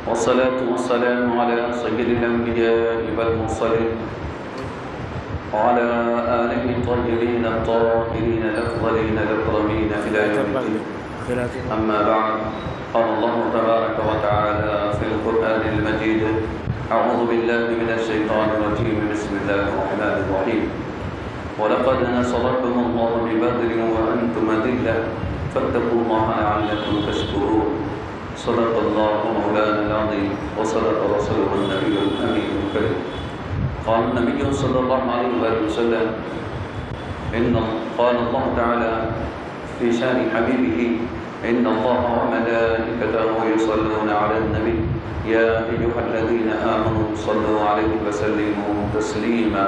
والصلاة والسلام على سيد الأنبياء والمرسلين وعلى آله الطاهرين الطاهرين الأفضلين الأكرمين إلى يوم الدين. أما بعد، قال الله تبارك وتعالى في القرآن المجيد: أعوذ بالله من الشيطان الرجيم، بسم الله الرحمن الرحيم. ولقد نصركم الله ببدر وأنتم أذلة فاتقوا الله لعلكم تشكرون. صدق الله مولانا العظيم وصدق رسوله النبي الأمين الكريم. قال النبي صلى الله عليه وسلم قال الله تعالى في شان حبيبه: إن الله وملائكته يصلون على النبي يا أيها الذين آمنوا صلوا عليه وسلموا تسليما.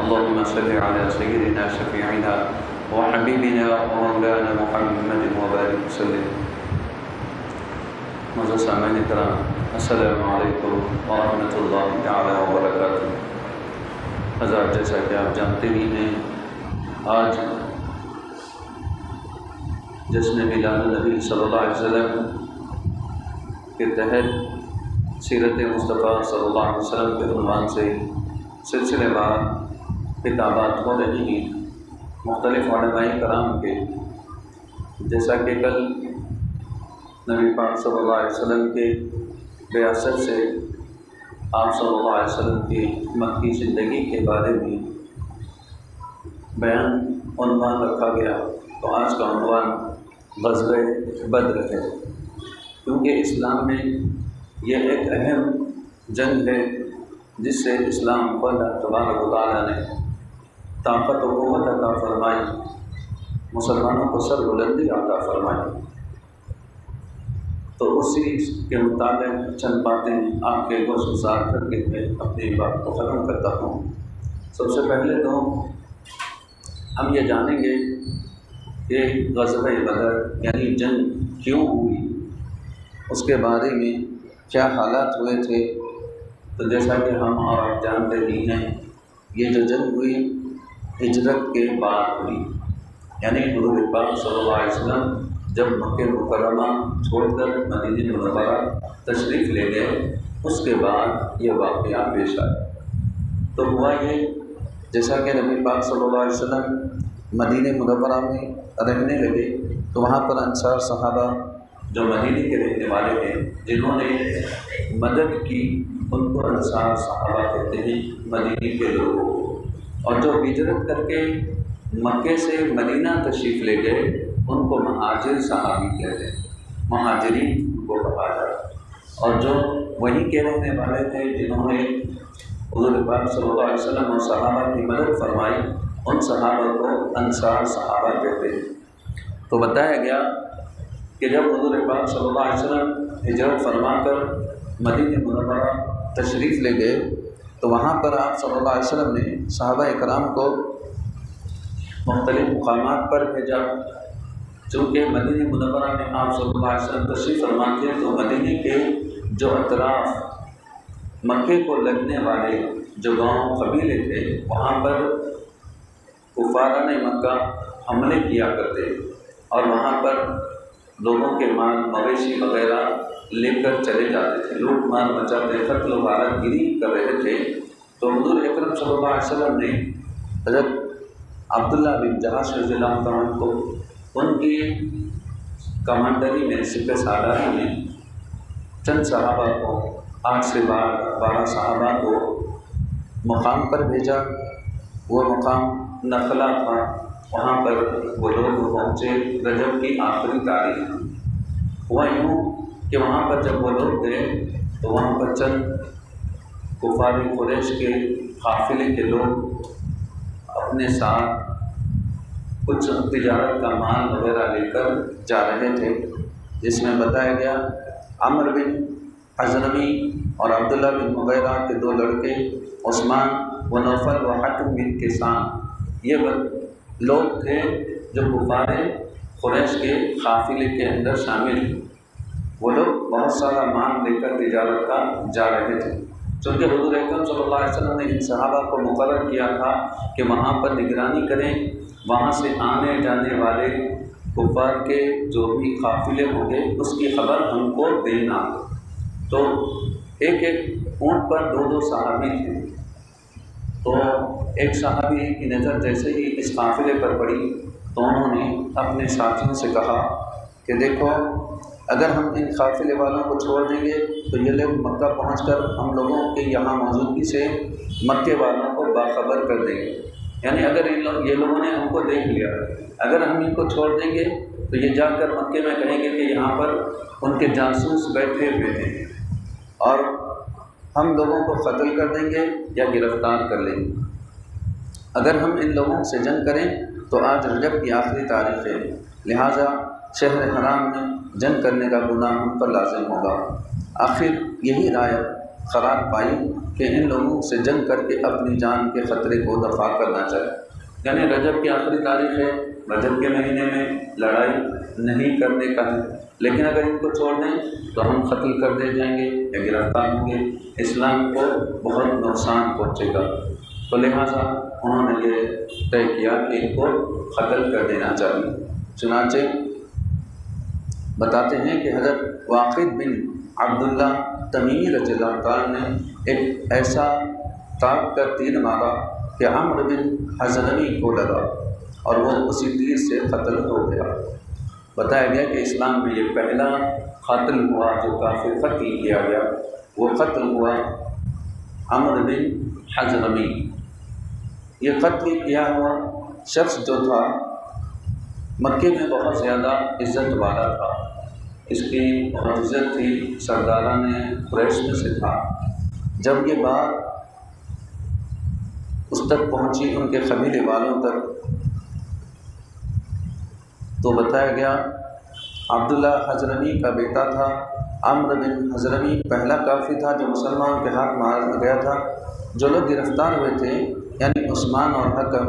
اللهم صل على سيدنا شفيعنا وحبيبنا ومولانا محمد وبارك وسلم. معزز سامعین کرام، السلام علیکم ورحمۃ اللہ تعالی وبرکاتہ. حضرات، جیسا کہ آپ جانتے ہی ہیں، آج جشن میلاد النبی صلی اللہ علیہ وسلم کے تحت سیرت مصطفیٰ صلی اللہ علیہ وسلم کے عنوان سے سلسلے وار خطابات ہو رہی ہیں مختلف علماء کرام کے. جیسا کہ کل نبی پاک صلی اللہ علیہ وسلم کے بعثت سے آپ صلی اللہ علیہ وسلم کی مکی زندگی کے بارے میں بیان عنوان رکھا گیا، تو آج کا عنوان غزوہ بدر ہے، کیونکہ اسلام میں یہ ایک اہم جنگ ہے جس سے اسلام کو اللہ تبارک و تعالیٰ نے طاقت و قوت عطا فرمائی، مسلمانوں کو سر بلندی عطا فرمائی. تو اسی کے مطابق چند باتیں آپ کے گوشت گزار کر کے میں اپنی بات کو ختم کرتا ہوں. سب سے پہلے تو ہم یہ جانیں گے کہ غزوہ بدر یعنی جنگ کیوں ہوئی، اس کے بارے میں کیا حالات ہوئے تھے. تو جیسا کہ ہم اور آپ جانتے ہی ہیں، یہ جو جنگ ہوئی ہجرت کے بعد ہوئی، یعنی حضور پاک صلی اللہ علیہ وسلم جب مکہ مکرمہ چھوڑ کر مدینہ منورہ تشریف لے گئے، اس کے بعد یہ واقعہ پیش آیا. تو ہوا یہ، جیسا کہ نبی پاک صلی اللہ علیہ وسلم مدینہ منورہ میں رہنے لگے تو وہاں پر انصار صحابہ جو مدینہ کے رہنے والے ہیں، جنہوں نے مدد کی، ان کو انصار صحابہ کہتے ہیں، مدینہ کے لوگوں. اور جو ہجرت کر کے مکے سے مدینہ تشریف لے گئے ان کو مہاجر صحابی کہتے ہیں، مہاجرین کو کہا جاتا. اور جو وہیں کے رہنے والے تھے، جنہوں نے حضور پاک صلی اللہ علیہ وسلم اور صحابہ کی مدد فرمائی، ان صحابہ کو انصار صحابہ کہتے ہیں. تو بتایا گیا کہ جب حضور پاک صلی اللہ علیہ وسلم ہجرت فرما کر مدینہ منورہ تشریف لے گئے تو وہاں پر آپ صلی اللہ علیہ وسلم نے صحابہ کرام کو مختلف مقامات پر بھیجا. چونکہ مدینہ منورہ میں آپ صلی اللہ علیہ وسلم تشریف فرما تھے تو مدینہ کے جو اطراف مکے کو لگنے والے جو گاؤں قبیلے تھے، وہاں پر کفاران مکہ حملے کیا کرتے اور وہاں پر لوگوں کے مال مویشی وغیرہ لے کر چلے جاتے تھے، لوٹ مار مچاتے، قتل و غارت گیری کر رہے تھے. تو حضور اکرم صلی اللہ علیہ وسلم نے حضرت عبداللہ بن جہاش رضی اللہ عنہ کو ان کی کمانڈری میں، سپہ سالاری میں چند صحابہ کو، 8 سے 12 صحابہ کو مقام پر بھیجا. وہ مقام نخلا تھا، وہاں پر وہ لوگ پہنچے. رجب کی آخری تاریخ ہوا یوں کہ وہاں پر جب وہ لوگ گئے تو وہاں پر چند کفار قریش کے قافلے کے لوگ اپنے ساتھ کچھ تجارت کا مال وغیرہ لے کر جا رہے تھے، جس میں بتایا گیا عمرو بن حضرمی اور عبداللہ بن مغیرہ کے 2 لڑکے، عثمان و نوفل و حاتم بن کسان، یہ لوگ تھے جو کفار قریش کے قافلے کے اندر شامل ہیں. وہ لوگ بہت سارا مال لے کر تجارت کا جا رہے تھے. چونکہ حضور اکرم صلی اللہ علیہ وسلم نے ان صحابہ کو مقرر کیا تھا کہ وہاں پر نگرانی کریں، وہاں سے آنے جانے والے کفار کے جو بھی قافلے ہوں گے اس کی خبر ہم کو دینا. تو ایک ایک اونٹ پر دو دو صحابی تھے۔ تو ایک صحابی کی نظر جیسے ہی اس قافلے پر پڑی تو انہوں نے اپنے ساتھیوں سے کہا کہ دیکھو، اگر ہم ان قافلے والوں کو چھوڑ دیں گے تو یہ لوگ مکہ پہنچ کر ہم لوگوں کے یہاں موجودگی سے مکے والوں کو باخبر کر دیں گے۔ یعنی اگر یہ لوگوں نے ہم کو دیکھ لیا، اگر ہم ان کو چھوڑ دیں گے تو یہ جا کر مکے میں کہیں گے کہ یہاں پر ان کے جاسوس بیٹھے ہوئے ہیں اور ہم لوگوں کو قتل کر دیں گے یا گرفتار کر لیں گے۔ اگر ہم ان لوگوں سے جنگ کریں تو آج رجب کی آخری تاریخ ہے، لہٰذا شہر حرام میں جنگ کرنے کا گناہ ہم پر لازم ہوگا۔ آخر یہی رائے قرار پائی کہ ان لوگوں سے جنگ کر کے اپنی جان کے خطرے کو دفاع کرنا چاہیے۔ یعنی رجب کی آخری تاریخ ہے، رجب کے مہینے میں لڑائی نہیں کرنے کا ہے، لیکن اگر ان کو چھوڑ دیں تو ہم قتل کر دے جائیں گے یا گرفتار ہوں گے، اسلام کو بہت نقصان پہنچے گا۔ تو لہٰذا انہوں نے یہ طے کیا کہ ان کو قتل کر دینا چاہیے۔ چنانچہ بتاتے ہیں کہ حضرت واقد بن عبداللہ تمیمی رضی اللہ تعالیٰ نے ایک ایسا تاک کر تیر مارا کہ عمرو بن حضرمی کو لگا اور وہ اسی تیر سے قتل ہو گیا۔ بتایا گیا کہ اسلام میں یہ پہلا قاتل ہوا جو کافر قتل کیا گیا، وہ قتل ہوا عمرو بن حضرمی۔ یہ قتل کیا ہوا شخص جو تھا مکے میں بہت زیادہ عزت والا تھا، اس کی بہت عزت تھی، سرداران قریش میں سے تھا۔ جب یہ بات اس تک پہنچی ان کے قبیلے والوں تک تو بتایا گیا عبداللہ حضرمی کا بیٹا تھا۔ عمرو بن حضرمی پہلا کافر تھا جو مسلمانوں کے ہاتھ مارا گیا تھا۔ جو لوگ گرفتار ہوئے تھے یعنی عثمان اور حکم،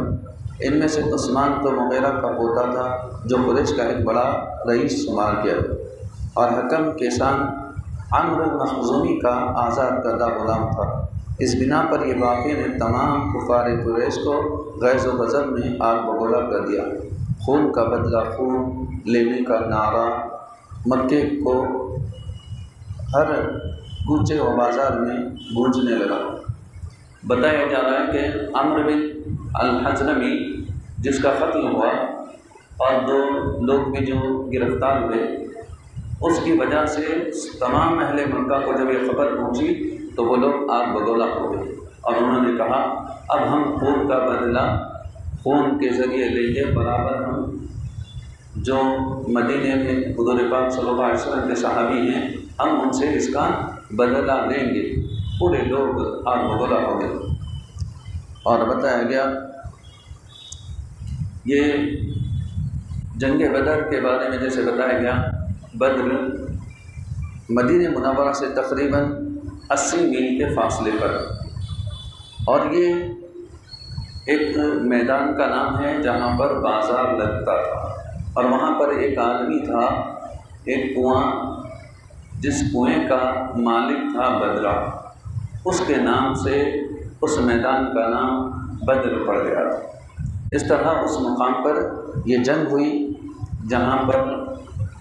ان میں سے عثمان تو مغیرہ کا پوتا تھا جو قریش کا ایک بڑا رئیس شمار کیا، اور حکم کیسان عمرو مخزومی کا آزاد کردہ غلام تھا۔ اس بنا پر یہ واقعے نے تمام کفار قریش کو غیظ و غضب میں آگ بگولا کر دیا۔ خون کا بدلہ خون لینے کا نعرہ مکے کو ہر کوچے و بازار میں گونجنے لگا۔ بتایا جا رہا ہے کہ عمرو بن الحضرمی جس کا قتل ہوا اور دو لوگ بھی جو گرفتار ہوئے، اس کی وجہ سے تمام اہل مکہ کو جب یہ خبر پہنچی تو وہ لوگ آگ بگولا ہو گئے اور انہوں نے کہا اب ہم خون کا بدلہ خون کے ذریعے لیں گے، برابر ہم جو مدینے میں حضور پاک صلی اللہ علیہ وسلم کے صحابی ہیں ہم ان سے اس کا بدلہ لیں گے۔ پورے لوگ آگ بگولا ہو گئے۔ اور بتایا گیا یہ جنگ بدر کے بارے میں جیسے بتایا گیا، بدر مدینہ منورہ سے تقریباً 80 میل کے فاصلے پر، اور یہ ایک میدان کا نام ہے جہاں پر بازار لگتا تھا، اور وہاں پر ایک آدمی تھا، ایک کنواں جس کنویں کا مالک تھا بدرہ، اس کے نام سے اس میدان کا نام بدر پڑ گیا تھا۔ اس طرح اس مقام پر یہ جنگ ہوئی جہاں پر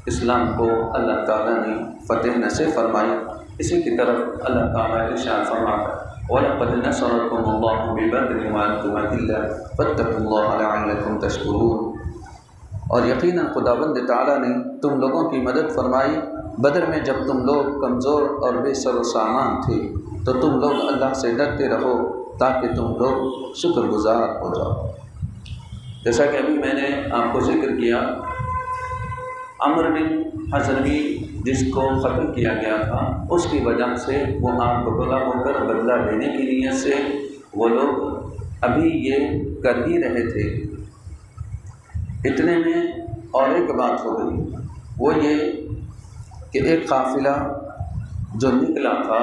اسلام کو اللہ تعالیٰ نے فتح نصیب فرمائی۔ اسی کی طرف اللہ تعالیٰ ارشاد فرماتا ہے وَلَقَدْ نَصَرَكُمُ اللَّهُ بِبَدْرٍ وَأَنْتُمْ أَذِلَّةٌ فَاتَّقُوا اللَّهَ لَعَلَّكُمْ تَشْكُرُونَ۔ اور یقیناً خداوند تعالیٰ نے تم لوگوں کی مدد فرمائی بدر میں جب تم لوگ کمزور اور بے سر و سامان تھے، تو تم لوگ اللہ سے ڈرتے رہو تاکہ تم لوگ شکر گزار ہو جاؤ۔ جیسا کہ ابھی میں نے آپ کو ذکر کیا، عمرو بن حضرمی جس کو قتل کیا گیا تھا اس کی وجہ سے وہ آگ بگولا ہو کر بدلہ لینے کی نیت سے وہ لوگ ابھی یہ کر ہی رہے تھے۔ اتنے میں اور ایک بات ہو گئی، وہ یہ کہ ایک قافلہ جو نکلا تھا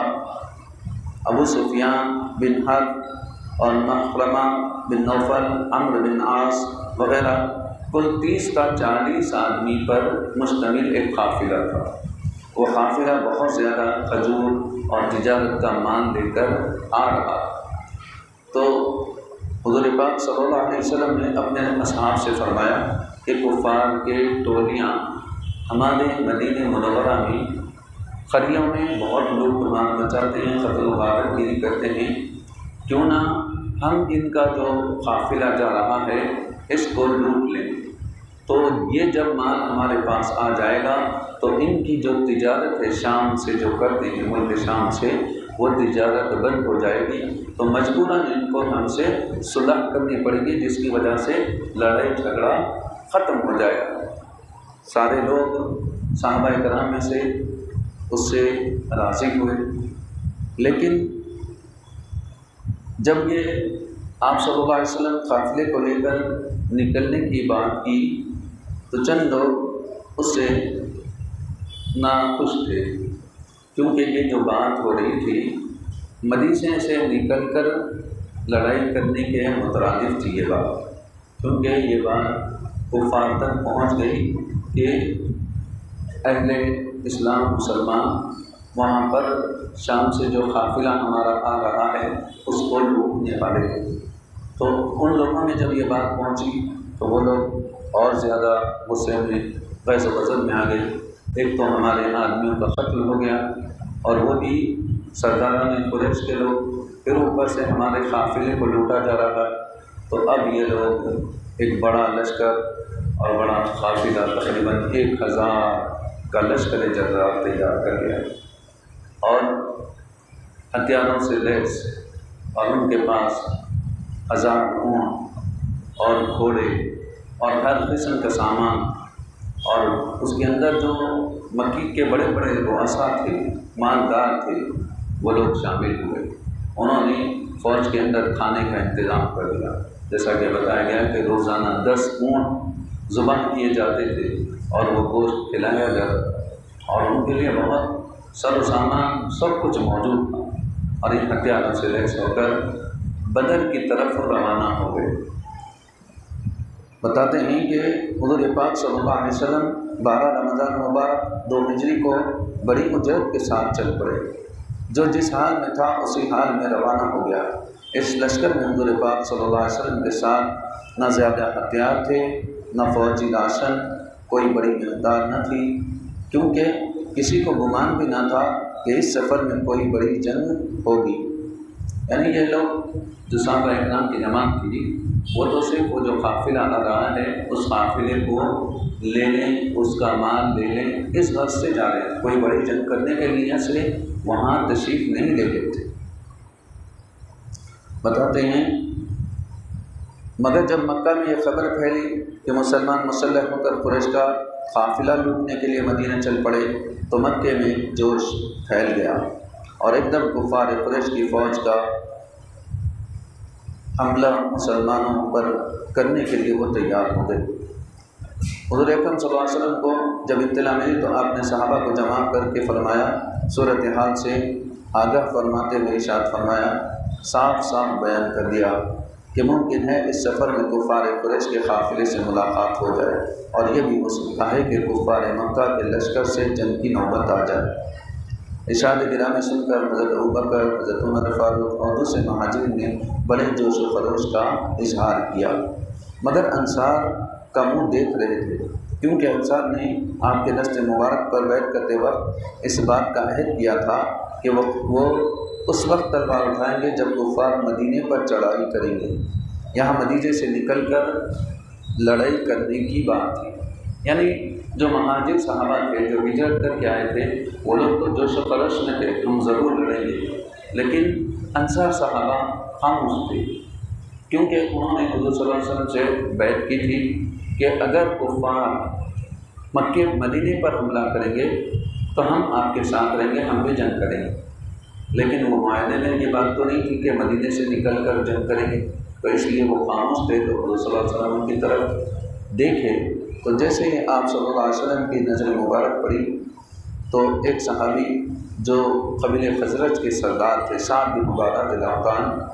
ابو سفیان بن حرب اور مخرمہ بن نوفل، عمرو بن عاص وغیرہ، کل 30 کا 40 آدمی پر مشتمل ایک قافلہ تھا۔ وہ قافلہ بہت زیادہ کھجور اور تجارت کا مال لے کر آ رہا، تو حضور پاک صلی اللہ علیہ وسلم نے اپنے اصحاب سے فرمایا کہ کفار کے ٹولیاں ہمارے مدینہ منورہ میں قریوں میں بہت لوگ دھمال مچاتے ہیں، قتل و غارت گیری کرتے ہیں، کیوں نہ ہم ان کا جو قافلہ جا رہا ہے اس کو لوٹ لیں۔ تو یہ جب مال ہمارے پاس آ جائے گا تو ان کی جو تجارت ہے شام سے جو کرتے ہیں، ملک شام سے، وہ تجارت بند ہو جائے گی، تو مجبوراً ان کو ہم سے صلح کرنی پڑے گی، جس کی وجہ سے لڑائی جھگڑا ختم ہو جائے گا۔ سارے لوگ صحابہ کرام میں سے اس سے راضی ہوئے، لیکن جب یہ آپ صلی اللہ علیہ وسلم قافلے کو لے کر نکلنے کی بات کی تو چند لوگ اس سے ناخوش تھے، کیونکہ یہ جو بات ہو رہی تھی مدینے سے نکل کر لڑائی کرنے کے مترادف تھی یہ بات، کیونکہ یہ بات کفار تک پہنچ گئی کہ اہل اسلام مسلمان وہاں پر شام سے جو قافلہ ہمارا آ رہا ہے اس کو لوٹنے والے ہیں۔ تو ان لوگوں میں جب یہ بات پہنچی تو وہ لوگ اور زیادہ غصے میں غیظ و غضب میں آ گئے۔ ایک تو ہمارے آدمیوں کا قتل ہو گیا اور وہ بھی سرداران قریش کے لوگ، پھر اوپر سے ہمارے قافلے کو لوٹا جا رہا ہے، تو اب یہ لوگ ایک بڑا لشکر اور بڑا قافلہ تقریباً 1000 کا لشکر جرار تیار کر گیا اور ہتھیاروں سے لیس، اور ان کے پاس 1000 اونٹ اور گھوڑے اور ہر قسم کا سامان، اور اس کے اندر جو مکی کے بڑے بڑے رؤساء تھے، مالدار تھے، وہ لوگ شامل ہوئے۔ انہوں نے فوج کے اندر کھانے کا انتظام کر دیا، جیسا کہ بتایا گیا کہ روزانہ 10 اونٹ ذبح کیے جاتے تھے اور وہ گوشت کھلایا جاتا، اور ان کے لیے بہت سر و سامان سب کچھ موجود تھا، اور ان ہتھیاروں سے لیس ہو کر بدر کی طرف روانہ ہو گئے۔ بتاتے ہیں کہ حضور پاک صلی اللہ علیہ وسلم 12 رمضان مبارک 2 ہجری کو بڑی اجرت کے ساتھ چل پڑے، جو جس حال میں تھا اسی حال میں روانہ ہو گیا۔ اس لشکر میں حضور پاک صلی اللہ علیہ وسلم کے ساتھ نہ زیادہ ہتھیار تھے، نہ فوجی راشن، کوئی بڑی مقدار نہ تھی، کیونکہ کسی کو گمان بھی نہ تھا کہ اس سفر میں کوئی بڑی جنگ ہوگی۔ یعنی یہ لوگ جو صحابہ اکرام کی جماعت تھی، وہ تو صرف وہ جو قافلہ آ رہا ہے اس قافلے کو لے لیں، اس کا مال لے لیں، اس غرض سے جا رہے ہیں، کوئی بڑی جنگ کرنے کے لیے سے وہاں تشریف نہیں لے گئے تھے۔ بتاتے ہیں مگر جب مکہ میں یہ خبر پھیلی کہ مسلمان مسلح ہو کر قریش کا قافلہ لوٹنے کے لیے مدینہ چل پڑے تو مکے میں جوش پھیل گیا، اور ایک دم کفار قریش کی فوج کا حملہ مسلمانوں پر کرنے کے لیے وہ تیار ہو گئے۔ حضور اکرم صلی اللہ علیہ وسلم کو جب اطلاع ملی تو آپ نے صحابہ کو جمع کر کے فرمایا، صورتحال سے آگاہ فرماتے ہوئے ارشاد فرمایا، صاف صاف بیان کر دیا کہ ممکن ہے اس سفر میں کفار قریش کے قافلے سے ملاقات ہو جائے، اور یہ بھی ہو سکتا ہے کہ کفار مکہ کے لشکر سے جنگ کی نوبت آ جائے۔ ارشاد گرامی سن کر حضرت ابوبکر، حضرت عمر فاروق اور دوسرے مہاجرین نے بڑے جوش و خروش کا اظہار کیا، مگر انصار کا منہ دیکھ رہے تھے، کیونکہ انصار نے آپ کے دست مبارک پر بیٹھ کرتے وقت اس بات کا عہد کیا تھا کہ وہ اس وقت تلوار اٹھائیں گے جب کفار مدینے پر چڑھائی کریں گے۔ یہاں مدینے سے نکل کر لڑائی کرنے کی بات تھی، یعنی جو مہاجر صحابہ تھے جو ہجرت کر کے آئے تھے وہ لوگ تو جوش و خروش میں تھے، ہم ضرور لڑیں گے، لیکن انصار صحابہ خاموش تھے، کیونکہ انہوں نے حضور صلی اللہ علیہ وسلم سے بیعت کی تھی کہ اگر کفار مکے مدینے پر حملہ کریں گے تو ہم آپ کے ساتھ رہیں گے، ہم بھی جنگ کریں گے، لیکن وہ معاہدے میں یہ بات تو نہیں تھی کہ مدینے سے نکل کر جنگ کریں گے، تو اس لیے وہ خاموش تھے۔ تو حضور صلی اللہ علیہ وسلم کی طرف دیکھے تو جیسے ہی آپ صلی اللہ علیہ وسلم کی نظر مبارک پڑی تو ایک صحابی جو قبیلہ خزرج کے سردار تھے، سعد بن عبادہ رضی اللہ عنہ،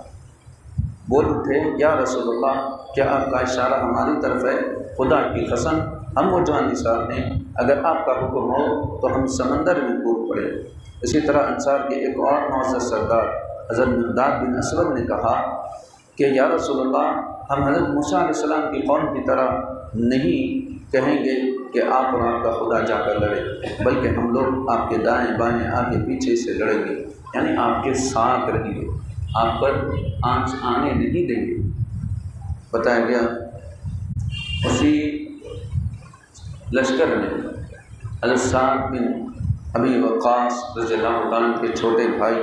بول اٹھے، یا رسول اللہ، کیا آپ کا اشارہ ہماری طرف ہے؟ خدا کی قسم ہم وہ جوان نثار ہیں، اگر آپ کا حکم ہو تو ہم سمندر میں کود پڑے۔ اسی طرح انصار کے ایک اور معزز سردار حضرت مقداد بن اسود نے کہا کہ یا رسول اللہ، ہم حضرت موسیٰ علیہ السلام کی قوم کی طرح نہیں کہیں گے کہ آپ اور آپ کا خدا جا کر لڑے، بلکہ ہم لوگ آپ کے دائیں بائیں آگے پیچھے سے لڑیں گے، یعنی آپ کے ساتھ رہیں گے، آپ پر آنچ آنے نہیں دیں گے۔ بتایا گیا اسی لشکر میں حضرت سعد بن ابی وقاص رضی اللہ عنہ کے چھوٹے بھائی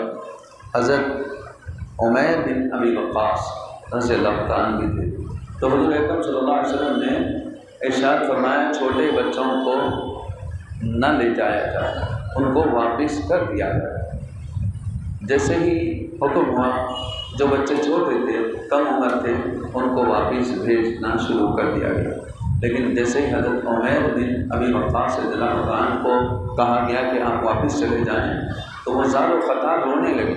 حضرت عمیر بن ابی وقاص رضی اللہ عنہ بھی تھے۔ تو حضور اکرم صلی اللہ علیہ وسلم نے ارشاد فرمایا چھوٹے بچوں کو نہ لے جایا جائے، ان کو واپس کر دیا جائے۔ جیسے ہی حکم ہوا جو بچے چھوٹے تھے، کم عمر تھے، ان کو واپس بھیجنا شروع کر دیا گیا۔ لیکن جیسے ہی حضرت عمیر بن ابی وقاص رضی اللہ عنہ کو کہا گیا کہ آپ واپس چلے جائیں، تو وہ زار و خطار رونے لگے،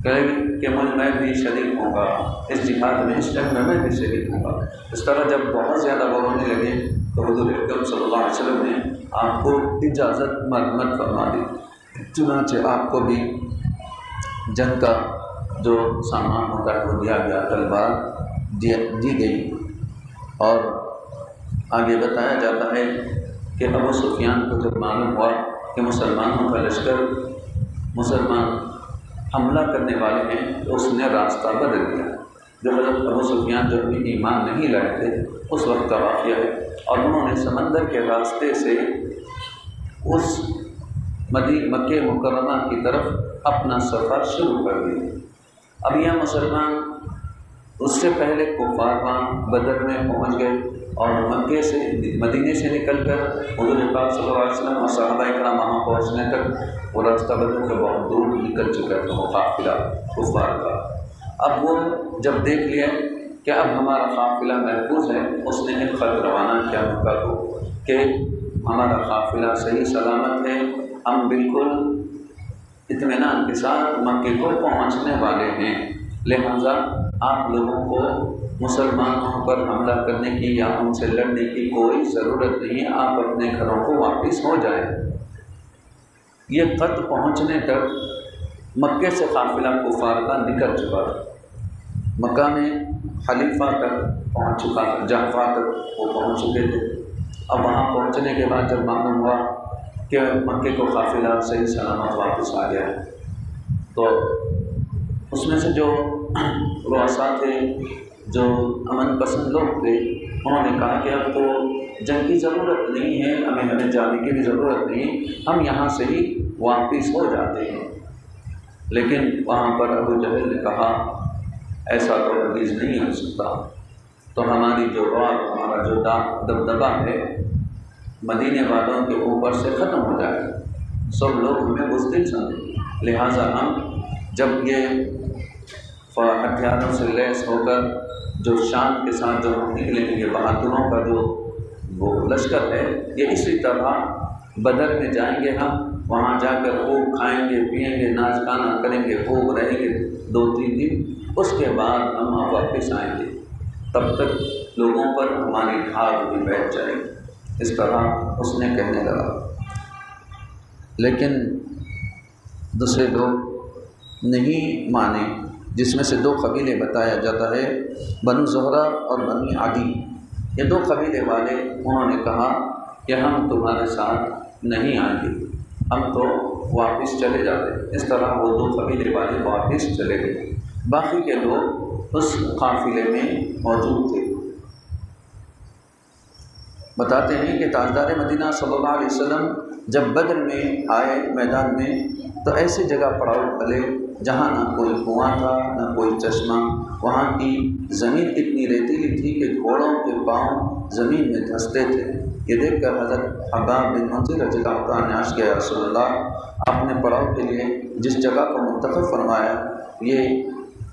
کہے کہ میں بھی شریک ہوں گا اس جہاد میں، اس جنگ میں میں بھی شریک ہوں گا۔ اس طرح جب بہت زیادہ وہ رونے لگے تو حضور اکرم صلی اللہ علیہ وسلم نے آپ کو اجازت مت فرما دی، چنانچہ آپ کو بھی جنگ کا جو سامان ہوتا ہے وہ دیا گیا، تلوار دی گئی۔ اور آگے بتایا جاتا ہے کہ ابو سفیان کو جب معلوم ہوا کہ مسلمانوں کا لشکر مسلمان حملہ کرنے والے ہیں، تو اس نے راستہ بدل دیا۔ جو حضرت ابو سفیان جو ابھی ایمان نہیں لائے تھے اس وقت کا واقعہ ہے، اور انہوں نے سمندر کے راستے سے اس مکہ مکرمہ کی طرف اپنا سفر شروع کر دیا۔ اب یہ مسلمان اس سے پہلے کفار وہاں بدر میں پہنچ گئے، اور مکے سے مدینے سے نکل کر حضور پاک صلی اللہ علیہ وسلم اور صحابہ کرام وہاں پہنچنے تک وہ راستہ بدر کے بہت دور نکل چکا تھا، وہ قافلہ کفار کا۔ اب وہ جب دیکھ لیا کہ اب ہمارا قافلہ محفوظ ہے، اس نے ایک خط روانہ کیا مکہ کو کہ ہمارا قافلہ صحیح سلامت ہے، ہم بالکل اطمینان کے ساتھ مکے کو پہنچنے والے ہیں، لہذا آپ لوگوں کو مسلمانوں پر حملہ کرنے کی یا ان سے لڑنے کی کوئی ضرورت نہیں، آپ اپنے گھروں کو واپس ہو جائیں۔ یہ خط پہنچنے تک مکے سے قافلہ کفار کا نکل چکا تھا، مکہ میں خلیفہ تک پہنچ چکا تھا، جعفہ تک وہ پہنچ چکے تھے۔ اب وہاں پہنچنے کے بعد جب معلوم ہوا کہ مکے کو قافلہ صحیح سلامت واپس آ گیا ہے، تو اس میں سے جو رؤساء تھے، جو امن پسند لوگ تھے، انہوں نے کہا کہ اب تو جنگ کی ضرورت نہیں ہے، ہمیں جانے کی بھی ضرورت نہیں، ہم یہاں سے ہی واپس ہو جاتے ہیں۔ لیکن وہاں پر ابو جہل نے کہا ایسا تو ہرگز نہیں ہو سکتا، تو ہماری جو رعب، ہمارا جو دبدبہ ہے مدینے والوں کے اوپر سے ختم ہو جائے، سب لوگ ہمیں بزدل سمجھیں، لہٰذا ہم جب یہ ہتھیاروں سے لیس ہو کر جو شان کے ساتھ جو ہم نکلیں گے، بہادروں کا جو وہ لشکر ہے، یہ اسی طرح بدر میں جائیں گے، ہم وہاں جا کر خوب کھائیں گے، پیئیں گے، ناچ گانا کریں گے، خوب رہیں گے 2-3 دن، اس کے بعد ہم واپس آئیں گے، تب تک لوگوں پر ہماری ڈھال بھی بیٹھ جائے گی۔ اس طرح اس نے کہنے لگا، لیکن دوسرے لوگ نہیں مانے، جس میں سے 2 قبیلے بتایا جاتا ہے، بنو زہرہ اور بنی عدی۔ یہ 2 قبیلے والے انہوں نے کہا کہ ہم تمہارے ساتھ نہیں آئیں گے، ہم تو واپس چلے جاتے۔ اس طرح وہ 2 قبیلے والے واپس چلے گئے، باقی کے لوگ اس قافلے میں موجود تھے۔ بتاتے ہیں کہ تاجدار مدینہ صلی اللہ علیہ وسلم جب بدر میں آئے میدان میں، تو ایسی جگہ پڑاؤ ڈلے جہاں نہ کوئی کنواں تھا نہ کوئی چشمہ، وہاں کی زمین اتنی ریتیلی تھی کہ گھوڑوں کے پاؤں زمین میں دھنستے تھے۔ یہ دیکھ کر حضرت حباب بن منذر رضی اللہ عنہ نے عرض کیا، رسول اللہ، آپ نے پڑاؤ کے لیے جس جگہ کو منتخب فرمایا، یہ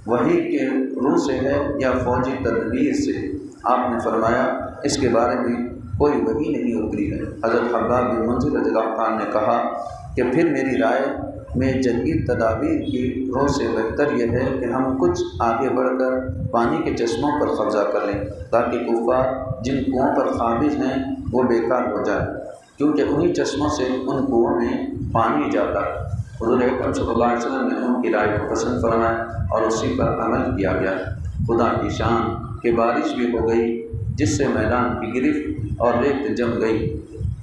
وحی کے روح سے ہے یا فوجی تدبیر سے؟ آپ نے فرمایا اس کے بارے میں کوئی وحی نہیں اتری ہے۔ حضرت حباب بن منذر رضی اللہ عنہ نے کہا کہ پھر میری رائے میں جنگی تدابیر کی روح سے بہتر یہ ہے کہ ہم کچھ آگے بڑھ کر پانی کے چشموں پر قبضہ کر لیں، تاکہ کفار جن کنووں پر قابض ہیں وہ بیکار ہو جائے، کیونکہ انہی چشموں سے ان کنووں میں پانی جاتا ہے۔ حضور اکرم صلی اللہ علیہ وسلم نے ان کی رائے کو پسند فرمایا اور اسی پر عمل کیا گیا۔ خدا کی شان کہ بارش بھی ہو گئی، جس سے میدان کی گرفت اور ریت جم گئی،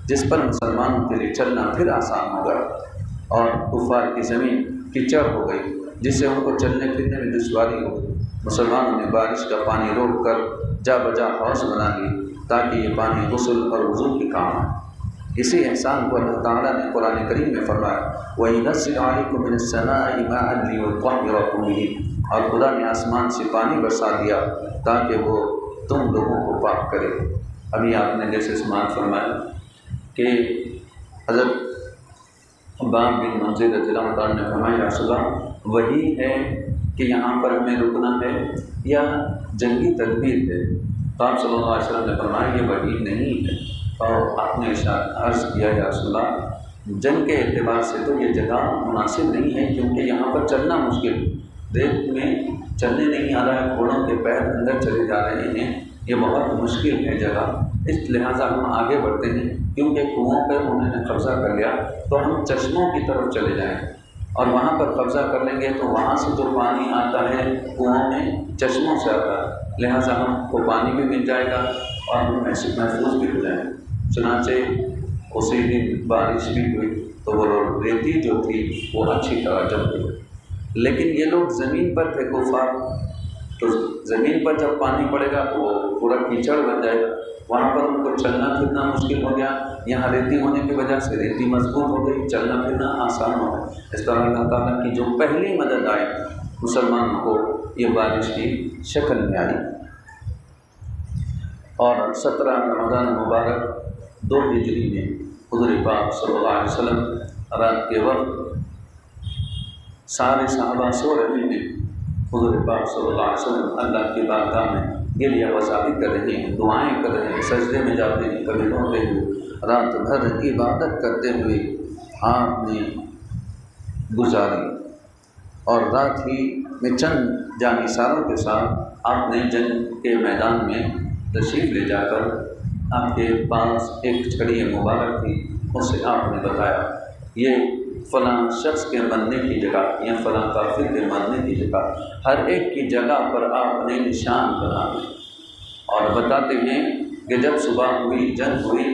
جس پر مسلمانوں کے لیے چلنا پھر آسان ہو گیا، اور کفار کی زمین کیچڑ ہو گئی جس سے ان کو چلنے پھرنے میں دشواری ہو گئی۔ مسلمانوں نے بارش کا پانی روک کر جا بجا حوض بنا لی تاکہ یہ پانی غسل اور وضو کے کام آئے۔ اسی احسان کو اللہ تعالیٰ نے قرآن کریم میں فرمایا، وَيُنَزِّلُ عَلَيْكُم مِّنَ السَّمَاءِ مَاءً لِيُطَهِّرَكُم بِهِ، اور خدا نے آسمان سے پانی برسا دیا تاکہ وہ تم لوگوں کو پاک کرے۔ ابھی آپ نے جیسے سماعت فرمایا کہ حضرت باب بن منذر رضی اللہ عنہ نے فرمایا، یا رسول اللہ وہی ہے کہ یہاں پر ہمیں رکنا ہے یا جنگی تدبیر ہے؟ تو آپ صلی اللہ علیہ وسلم نے فرمایا یہ وحی نہیں ہے، اور آپ نے عرض کیا، یا رسول اللہ جنگ کے اعتبار سے تو یہ جگہ مناسب نہیں ہے، کیونکہ یہاں پر چلنا مشکل، ریت میں چلنے نہیں آ رہا ہے، گھوڑوں کے پیر اندر چلے جا رہے ہیں، یہ بہت مشکل ہے جگہ، اس لہٰذا ہم آگے بڑھتے ہیں، کیونکہ کنوؤں پر انہوں نے قبضہ کر لیا تو ہم چشموں کی طرف چلے جائیں، اور وہاں پر قبضہ کر لیں گے تو وہاں سے جو پانی آتا ہے کنوؤں میں چشموں سے آتا ہے، لہٰذا ہم کو پانی بھی مل جائے گا اور ہم محفوظ بھی ہو جائیں گے۔ چنانچہ اسی دن بارش بھی ہوئی تو وہ ریتی جو تھی وہ اچھی طرح جم گئی، لیکن یہ لوگ زمین پر تھے کفار، تو زمین پر جب پانی پڑے گا تو وہ پورا کیچڑ بن جائے گا، وہاں پر ان کو چلنا پھرنا مشکل ہو گیا، یہاں ریتی ہونے کی وجہ سے ریتی مضبوط ہو گئی، چلنا پھرنا آسان ہو گیا۔ اس طرح اللہ تعالیٰ کی جو پہلی مدد آئی مسلمانوں کو یہ بارش کی شکل میں آئی، اور 17 رمضان مبارک 2 ہجری میں حضور پاک صلی اللہ علیہ وسلم رات کے وقت سارے صحابہ سو رہے ہیں، حضور پاک صلی اللہ علیہ وسلم اللہ کی بارگاہ میں گریہ وزاری کر رہے ہیں، دعائیں کر رہے ہیں، سجدے میں جاتے ہیں، کبھی روتے ہوئے، رات بھر عبادت کرتے ہوئے آپ نے گزاری، اور رات ہی میں چند جانثاروں کے ساتھ آپ نے جنگ کے میدان میں تشریف لے جا کر آپ کے پاس ایک چھڑی مبارک تھی، اس سے آپ نے بتایا یہ فلاں شخص کے مرنے کی جگہ یا فلاں کافر کے مرنے کی جگہ، ہر ایک کی جگہ پر آپ نے نشان بنا دیا، اور بتاتے ہیں کہ جب صبح ہوئی، جنگ ہوئی،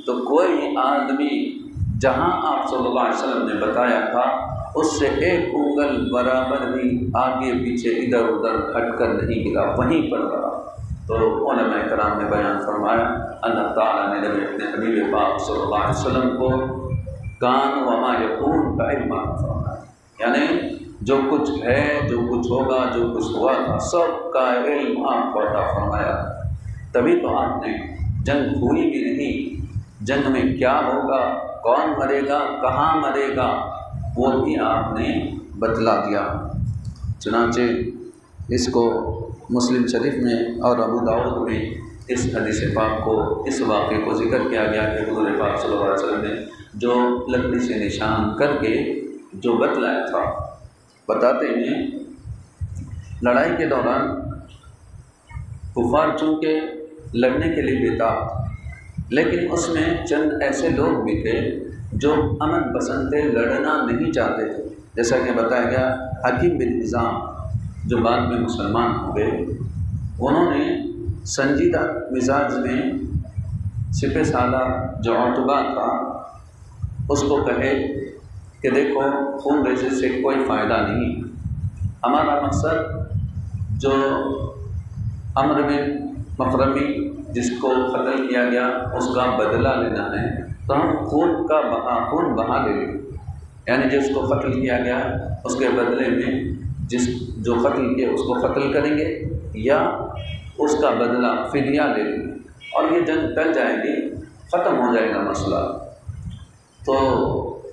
تو کوئی آدمی جہاں آپ صلی اللہ علیہ وسلم نے بتایا تھا اس سے ایک انگل برابر بھی آگے پیچھے ادھر ادھر ہٹ کر نہیں گرا، وہیں پر رہا۔ تو علماء کرام نے بیان فرمایا، اللہ تعالیٰ نے جب اپنے حبیب پاک صلی اللہ علیہ وسلم کو کان وما یکون کا علم فرمایا، یعنی جو کچھ ہے، جو کچھ ہوگا، جو کچھ ہوا تھا، سب کا علم آپ کو عطا فرمایا، تبھی تو آپ نے جنگ ہوئی بھی نہیں، جنگ میں کیا ہوگا، کون مرے گا، کہاں مرے گا، وہ بھی آپ نے بتلا دیا۔ چنانچہ اس کو مسلم شریف میں اور ابو داؤد میں اس حدیث پاک کو، اس واقعے کو ذکر کیا گیا کہ حضور پاک صلی اللہ علیہ وسلم نے جو لکڑی سے نشان کر کے جو بتلایا تھا، بتاتے ہیں لڑائی کے دوران کفار چونکہ لڑنے کے لیے بےتاب، لیکن اس میں چند ایسے لوگ بھی تھے جو امن پسند تھے، لڑنا نہیں چاہتے تھے، جیسا کہ بتایا گیا حکیم بن حزام جو بعد میں مسلمان ہو گئے، انہوں نے سنجیدہ مزاج میں سپہ سالار جو عتبہ تھا اس کو کہے کہ دیکھو خون ریزی سے کوئی فائدہ نہیں، ہمارا مقصد جو امر بن مخرمی جس کو قتل کیا گیا اس کا بدلہ لینا ہے، تو ہم خون بہا لے لیں، یعنی جس کو قتل کیا گیا اس کے بدلے میں جو قتل کیا اس کو قتل کریں گے یا اس کا بدلہ فدیہ لے لیں گے، اور یہ جنگ ٹل جائے گی، ختم ہو جائے گا مسئلہ۔ تو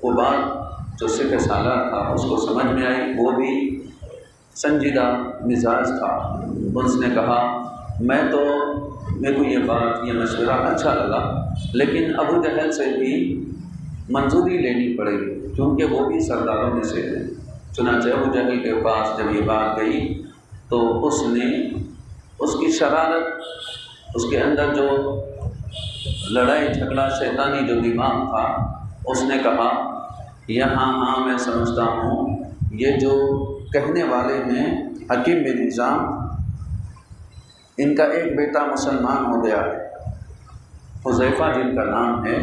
وہ بات جو سپہ سالار تھا اس کو سمجھ میں آئی، وہ بھی سنجیدہ مزاج تھا، اس نے کہا میرے کو یہ مشورہ اچھا لگا، لیکن ابو جہل سے بھی منظوری لینی پڑے گی کیونکہ وہ بھی سرداروں میں سے تھے۔ چنانچہ ابو جہل کے پاس جب یہ بات گئی تو اس نے اس کی شرارت، اس کے اندر جو لڑائی جھگڑا شیطانی جو دماغ تھا، اس نے کہا ہاں میں سمجھتا ہوں یہ جو کہنے والے ہیں حکیم بن حزام، ان کا ایک بیٹا مسلمان ہو گیا ہے، حذیفہ جن کا نام ہے،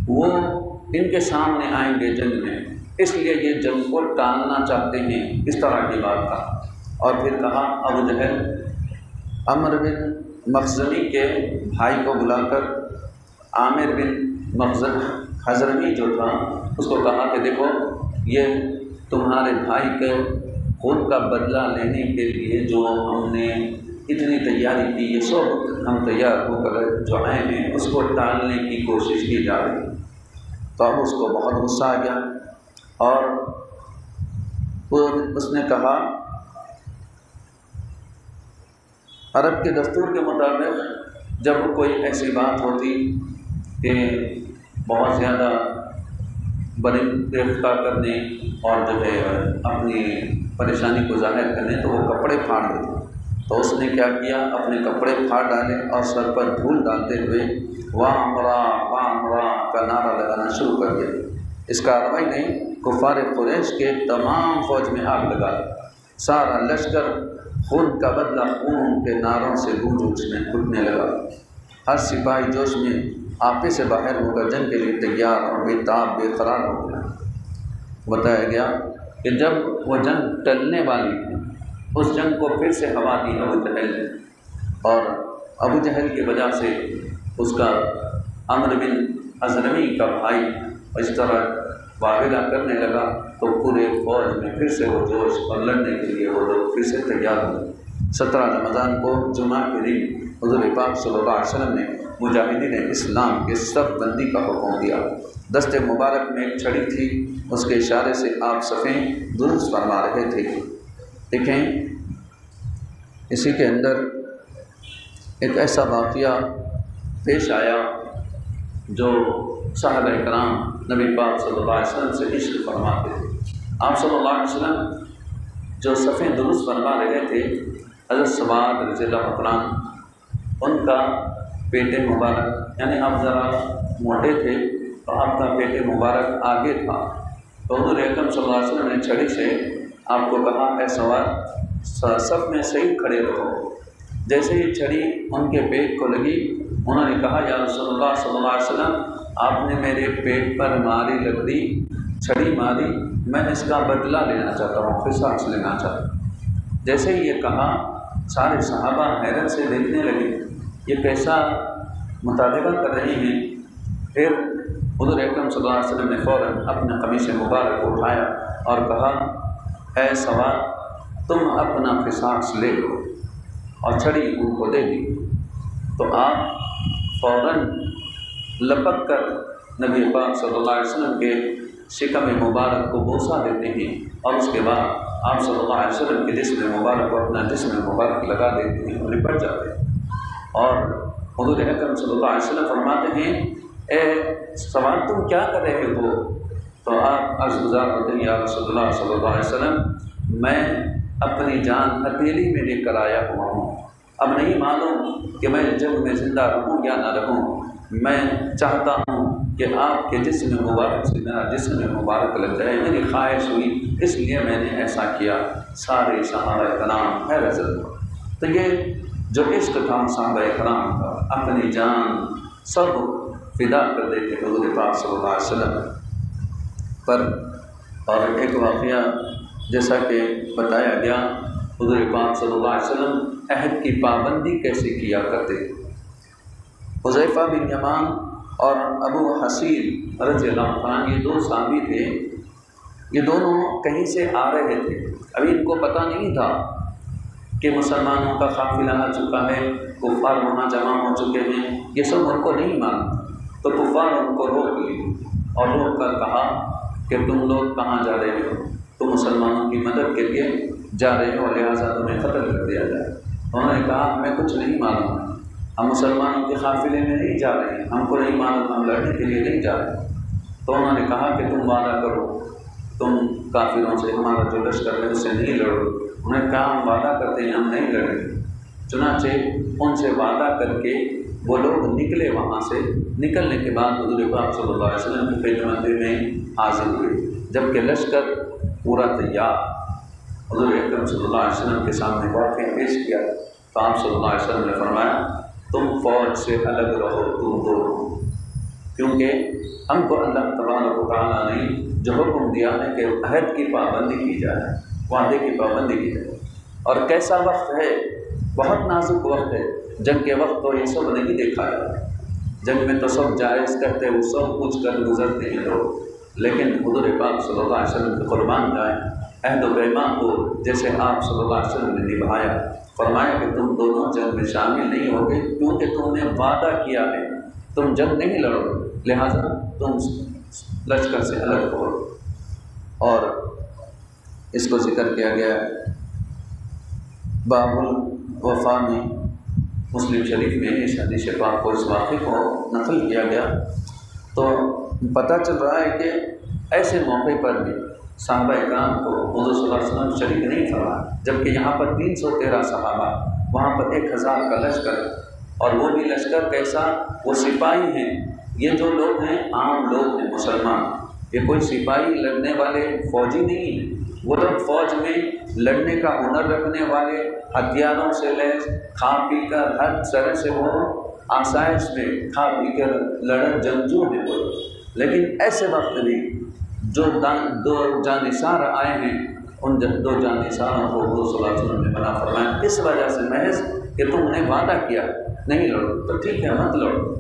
وہ ان کے سامنے آئیں گے جنگ میں، اس لیے یہ جنگ کو ٹالنا چاہتے ہیں، اس طرح کی بات کا۔ اور پھر کہا ابو جہل عمر بن مخزمی کے بھائی کو بلا کر عامر بن حضرمی جو تھا اس کو کہا کہ دیکھو یہ تمہارے بھائی کے خون کا بدلہ لینے کے لیے جو ہم نے اتنی تیاری کی، یہ سب ہم تیار ہو کر جو آئے ہیں اس کو ٹالنے کی کوشش کی جا رہی ہے۔ تو اب اس کو بہت غصہ آ گیا اور اس نے کہا عرب کے دستور کے مطابق جب کوئی ایسی بات ہوتی کہ بہت زیادہ برفتہ کرنے اور جو ہے اپنی پریشانی کو ظاہر کرنے تو وہ کپڑے پھاڑ دیتے، تو اس نے کیا کیا، اپنے کپڑے پھاڑ ڈالے اور سر پر دھول ڈالتے ہوئے واہ امرا کا نعرہ لگانا شروع کر دیا۔ اس کا عربی نہیں، کفار قریش کے تمام فوج میں آگ لگا، سارا لشکر خون کا بدلہ خون کے نعروں سے گونج اٹھنے لگا، ہر سپاہی جوش میں آپے سے باہر ہو کر جنگ کے لیے تیار اور بے تاب بے قرار ہو گیا۔ بتایا گیا کہ جب وہ جنگ ٹلنے والی تھی، اس جنگ کو پھر سے ہوا دی ابو جہل نے، اور ابو جہل کی وجہ سے اس کا عمر بن حضرمی کا بھائی اس طرح واغلہ کرنے لگا، تو پورے فوج میں پھر سے وہ جوش اور لڑنے کے لیے وہ لوگ پھر سے تیار ہوئے۔ 17 رمضان کو جمعہ کے دن حضور پاک صلی اللہ علیہ وسلم نے مجاہدین اسلام کے صف بندی کا حکم دیا۔ دست مبارک میں ایک چھڑی تھی، اس کے اشارے سے آپ صفیں درست فرما رہے تھے۔ دیکھیں اسی کے اندر ایک ایسا واقعہ پیش آیا جو صحابہ کرام نبی پاک صلی اللہ علیہ وسلم سے عشق فرماتے تھے۔ آپ صلی اللہ علیہ وسلم جو صفیں درست فرما رہے تھے، حضرت سواد رضی اللہ عنہ ان کا پیٹ مبارک، یعنی آپ ذرا موٹے تھے تو آپ کا پیٹ مبارک آگے تھا، تو حضور اکرم صلی اللہ علیہ وسلم نے چھڑی سے آپ کو کہا اے سواد صف میں صحیح کھڑے رہو۔ جیسے ہی چھڑی ان کے پیٹ کو لگی، انہوں نے کہا یا رسول اللہ صلی اللہ علیہ وسلم آپ نے میرے پیٹ پر ماری لکڑی چھڑی ماری، میں اس کا بدلہ لینا چاہتا ہوں، قصاص لینا چاہتا ہوں۔ جیسے ہی یہ کہا سارے صحابہ حیرت سے دیکھنے لگے یہ کیسا مطالبہ کر رہی ہیں۔ پھر حضور اکرم صلی اللہ علیہ وسلم نے فوراً اپنے قمیص مبارک کو اٹھایا اور کہا اے سواد تم اپنا قصاص لے لو، اور چھڑی ان کو دے دی۔ تو آپ فوراً لپک کر نبی پاک صلی اللہ علیہ وسلم کے شکم مبارک کو بوسہ دیتے ہیں، اور اس کے بعد آپ صلی اللہ علیہ وسلم کے جسم مبارک کو اپنا جسم مبارک لگا دیتے ہیں اور لپٹ جاتے ہیں۔ اور حضور اکرم صلی اللہ علیہ وسلم فرماتے ہیں اے سواد تم کیا کر رہے ہو؟ تو آپ عرض گزار ہوتے ہیں یا رسول اللہ صلی اللہ علیہ وسلم میں اپنی جان ہتھیلی میں لے کر آیا ہوا ہوں، اب نہیں معلوم کہ میں جنگ میں زندہ رہوں یا نہ رہوں، میں چاہتا ہوں کہ آپ کے جسم مبارک سے میرا جسم مبارک لگ جائے، میری خواہش ہوئی اس لیے میں نے ایسا کیا۔ سارے صحابہ کرام حیرت زدہ۔ تو یہ جو عشق تھا صحابہ کرام کا، اپنی جان سب فدا کر دیتے حضور پاک صلی اللہ علیہ وسلم پر۔ اور ایک واقعہ جیسا کہ بتایا گیا حضور پاک صلی اللہ علیہ وسلم عہد کی پابندی کیسے کیا کرتے۔ حذیفہ بن یمان اور ابو حصیر رضی اللہ عنہ یہ دو صحابی تھے، یہ دونوں کہیں سے آ رہے تھے، ابھی ان کو پتہ نہیں تھا کہ مسلمانوں کا قافلہ آ چکا ہے، کفار وہاں جمع ہو چکے ہیں، یہ سب ان کو نہیں معلوم۔ تو کفار ان کو روک لی اور روک کر کہا کہ تم لوگ کہاں جا رہے ہو؟ تم مسلمانوں کی مدد کے لیے جا رہے ہو، لہٰذا تمہیں قتل کر دیا جائے۔ انہوں نے کہا ہمیں کچھ نہیں معلوم، ہم مسلمانوں کے قافلے میں نہیں جا رہے ہیں، ہم کو نہیں معلوم، ہم لڑنے کے لیے نہیں جا رہے۔ تو انہوں نے کہا کہ تم وعدہ کرو، تم کافروں سے ہمارا جو لشکر ہے اس سے نہیں لڑو۔ انہوں نے کہا ہم وعدہ کرتے ہیں ہم نہیں لڑیں گے۔ چنانچہ ان سے وعدہ کر کے وہ لوگ نکلے، وہاں سے نکلنے کے بعد حضور پاک صلی اللہ علیہ وسلم کی خدمت میں حاضر ہوئے، جبکہ لشکر پورا تیار۔ حضور اکرم صلی اللہ علیہ وسلم کے سامنے واقعہ پیش کیا تو آپ صلی اللہ علیہ وسلم نے فرمایا تم فوج سے الگ رہو تم دونوں، کیونکہ ہم کو اللہ تبارک و تعالیٰ نے جو حکم دیا ہے کہ عہد کی پابندی کی جائے، وعدے کی پابندی کی جائے۔ اور کیسا وقت ہے، بہت نازک وقت ہے، جنگ کے وقت تو یہ سب نہیں دیکھا جاتا، جنگ میں تو سب جائز کرتے وہ سب کچھ کر گزرتے ہیں لوگ، لیکن حضور پاک صلی اللہ علیہ وسلم کے قربان جائیں عہد و پیمان کو جیسے آپ صلی اللہ علیہ وسلم نے نبھایا، فرمایا کہ تم دونوں جنگ میں شامل نہیں ہوگے کیونکہ تم نے وعدہ کیا ہے تم جنگ نہیں لڑو گے، لہٰذا تم لشکر سے الگ ہو۔ اور اس کو ذکر کیا گیا باب الوفا میں، مسلم شریف میں اس حدیث پاک کو اس واقعے کو نقل کیا گیا، تو پتہ چل رہا ہے کہ ایسے موقع پر بھی صحابہ اکرام کو حضور صلی اللہ علیہ وسلم شریک نہیں فرمایا، جبکہ یہاں پر 313 صحابہ، وہاں پر 1000 کا لشکر، اور وہ بھی لشکر کیسا، وہ سپاہی ہیں، یہ جو لوگ ہیں عام لوگ ہیں مسلمان، یہ کوئی سپاہی لڑنے والے فوجی نہیں ہیں، وہ لوگ فوج میں لڑنے کا ہنر رکھنے والے، ہتھیاروں سے لیس، کھا پی کر ہر طرح سے وہ آسائش میں کھا پی کر لڑن جنگجو ہیں وہ، لیکن ایسے وقت بھی جو دو جانثار آئے ہیں ان دو جانثاروں کو حضور صلی اللہ علیہ وسلم نے منع فرمایا، اس وجہ سے محض کہ تم نے وعدہ کیا نہیں لڑو تو ٹھیک ہے مت لڑو۔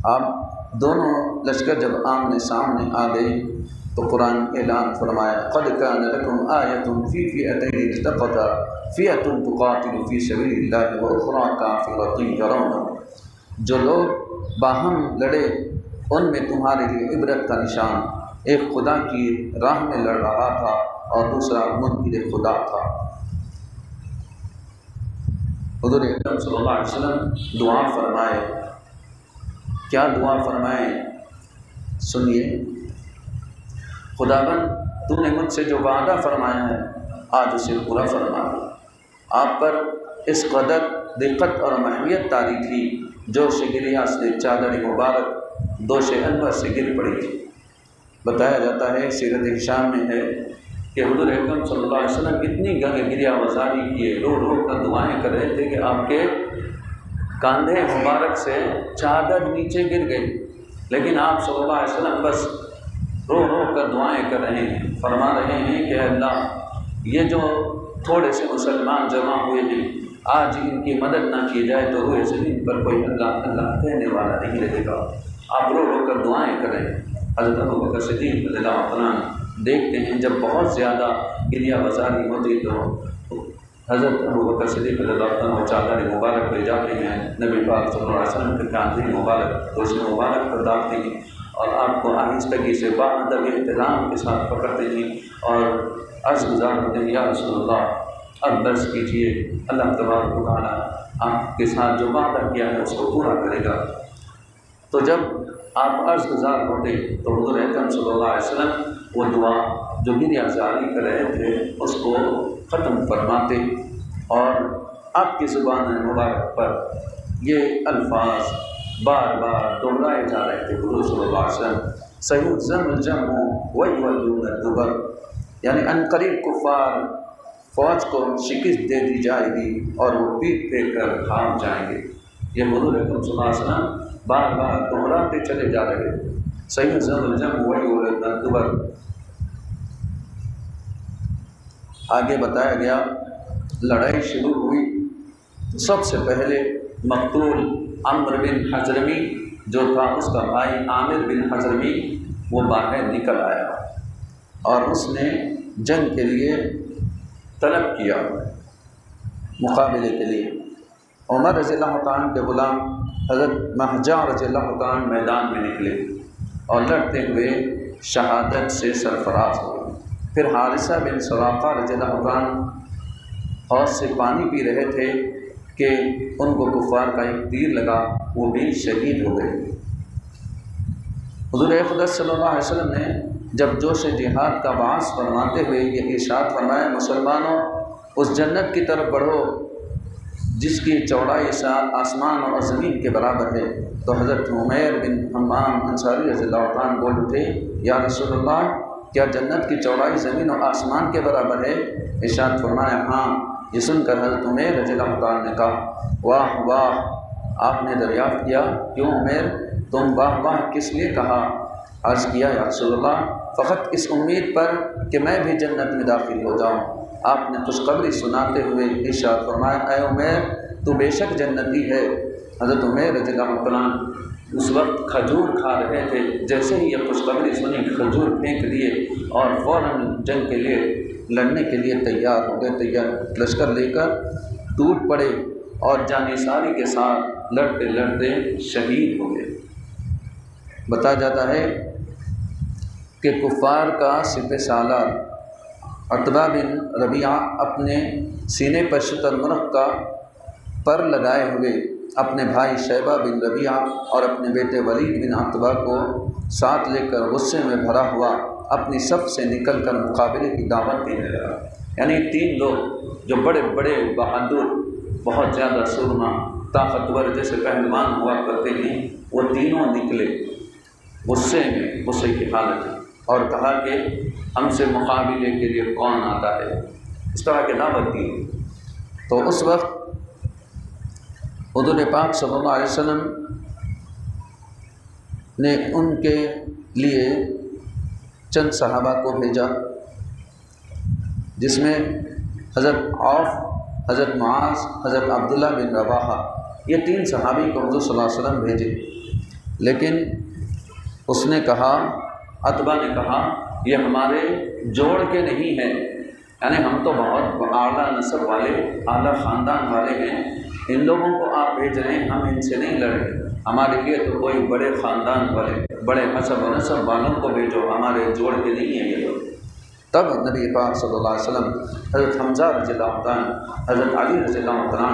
آپ دونوں لشکر جب آمنے سامنے آ گئے تو قرآن اعلان فرمایا قد کان لکم آیۃ فی فئتین التقطا فئۃ تقاتل فی سبیل اللہ واخری کافرۃ یرونہم، جو لوگ باہم لڑے ان میں تمہارے لیے عبرت کا نشان، ایک خدا کی راہ میں لڑ رہا تھا اور دوسرا منکر خدا تھا۔ حضور اکرم صلی اللہ علیہ وسلم دعا فرمائے، کیا دعا فرمائے سنیے، خداوند تو نے مجھ سے جو وعدہ فرمایا ہے آج اسے پورا فرما دو۔ آپ پر اس قدر دقت اور محویت طاری تھی جوش گریہ سے چادر مبارک دوش انور سے گر پڑی تھی۔ بتایا جاتا ہے سیرت ہشام میں ہے کہ حضور اکرم صلی اللہ علیہ وسلم اتنی گریہ وزاری کیے، رو رو کر دعائیں کر رہے تھے کہ آپ کے کاندھے مبارک سے چادر نیچے گر گئی، لیکن آپ صلی اللہ علیہ وسلم بس رو رو کر دعائیں کر رہے ہیں، فرما رہے ہیں کہ اللہ یہ جو تھوڑے سے مسلمان جمع ہوئے ہیں آج ان کی مدد نہ کی جائے تو روئے زمین پر کوئی اللہ اللہ کہنے والا نہیں رہے گا۔ آپ رو رو کر دعائیں کر رہے ہیں۔ حضرت ابوبکر صدیق رضی اللہ عنہ دیکھتے ہیں جب بہت زیادہ گریہ وزاری ہوتی تو حضرت ابوبکر صدیق رضی اللہ عنہ چادر مبارک لے جاتے ہیں نبی پاک صلی اللہ علیہ وسلم کے کاندھے مبارک تو اس میں مبارک پر ڈالتے ہیں اور آپ کو آہستگی سے باادب احترام کے ساتھ پکڑتے ہیں اور عرض گزار ہوتے ہیں یا رسول اللہ اب درس کیجیے، اللہ تبارک و تعالیٰ آپ کے ساتھ جو وعدہ کیا ہے اس کو پورا کرے گا۔ تو جب آپ عرض گزار ہوتے تو حضور اکرم صلی اللہ علیہ وسلم وہ دعا جو گریہ زاری کر رہے تھے اس کو ختم فرماتے اور آپ کی زبان مبارک پر یہ الفاظ بار بار دہرائے جا رہے تھے حضور صلی اللہ علیہ وسلم سیہزم الجمع ویولون الدبر، یعنی عنقریب کفار فوج کو شکست دے دی جائے گی اور وہ پیٹ پھیر کر بھاگ جائیں گے۔ یہ حضور اکرم صلی اللہ علیہ وسلم بار بار دہراتے چلے جا رہے تھے سیہزم الجمع ویولون الدبر۔ آگے بتایا گیا لڑائی شروع ہوئی، سب سے پہلے مقتول عمرو بن حضرمی جو تھا اس کا بھائی عامر بن حضرمی وہ باہر نکل آیا اور اس نے جنگ کے لیے طلب کیا مقابلے کے لیے۔ عمر رضی اللہ تعالیٰ کے غلام حضرت مہجع رضی اللہ تعالیٰ میدان میں نکلے اور لڑتے ہوئے شہادت سے سرفراز ہوئے۔ پھر حارثہ بن سراقہ رضی اللہ عنہ حوض سے پانی پی رہے تھے کہ ان کو کفار کا ایک تیر لگا، وہ بھی شہید ہو گئے۔ حضور اقدس صلی اللہ علیہ وسلم نے جب جوش جہاد کا باعث فرماتے ہوئے یہ ارشاد فرمایا مسلمانوں اس جنت کی طرف بڑھو جس کی چوڑائی آسمان اور زمین کے برابر ہے، تو حضرت عمیر بن حمام انصاری رضی اللہ عنہ بول اٹھے یا رسول اللہ کیا جنت کی چوڑائی زمین و آسمان کے برابر ہے؟ ارشاد فرمایا ہاں، یہ سن کر حضرت عمیر رضی اللہ عنہ نے کہا واہ واہ، آپ نے دریافت کیا کیوں عمیر تم واہ واہ کس لیے کہا؟ عرض کیا یا رسول اللہ فقط اس امید پر کہ میں بھی جنت میں داخل ہو جاؤں۔ آپ نے خوشخبری سناتے ہوئے ارشاد فرمایا اے عمیر تو بے شک جنتی ہے۔ حضرت عمیر رضی اللہ عنہ اس وقت کھجور کھا رہے تھے، جیسے ہی یہ خوشخبری سنی کھجور پھینک دیے اور فوراً جنگ کے لیے لڑنے کے لیے تیار ہو گئے، لشکر لے کر ٹوٹ پڑے اور جانثاری کے ساتھ لڑتے لڑتے شہید ہو گئے۔ بتایا جاتا ہے کہ کفار کا سپہ سالار عتبہ بن ربیعہ اپنے سینے پر شتر مرغ کا پر لگائے ہوئے اپنے بھائی شیبہ بن ربیعہ اور اپنے بیٹے ولید بن عتبہ کو ساتھ لے کر غصے میں بھرا ہوا اپنی صف سے نکل کر مقابلے کی دعوت دینے لگا۔ یعنی تین لوگ جو بڑے بڑے بہادر، بہت زیادہ سرما، طاقتور جیسے پہلوان ہوا کرتے ہیں، وہ تینوں نکلے غصے کی حالت میں اور کہا کہ ہم سے مقابلے کے لیے کون آتا ہے، اس طرح کی دعوت دی۔ تو اس وقت حضور پاک صلی اللہ علیہ وسلم نے ان کے لیے چند صحابہ کو بھیجا، جس میں حضرت عوف، حضرت معاذ، حضرت عبداللہ بن رواحہ، یہ تین صحابی کو حضور صلی اللہ علیہ وسلم بھیجے۔ لیکن اس نے کہا، عتبہ نے کہا یہ ہمارے جوڑ کے نہیں ہیں، یعنی ہم تو بہت اعلیٰ نسب والے، اعلیٰ خاندان والے ہیں، ان لوگوں کو آپ بھیج رہے ہیں، ہم ان سے نہیں لڑیں، ہمارے لیے تو کوئی بڑے خاندان والے، بڑے حسب و نسب والوں کو بھیجو، ہمارے جوڑ کے نہیں ہیں یہ لوگ۔ تب نبی پاک صلی اللہ علیہ وسلم حضرت حمزہ رضی اللہ عنہ، حضرت علی رضی اللہ عنہ،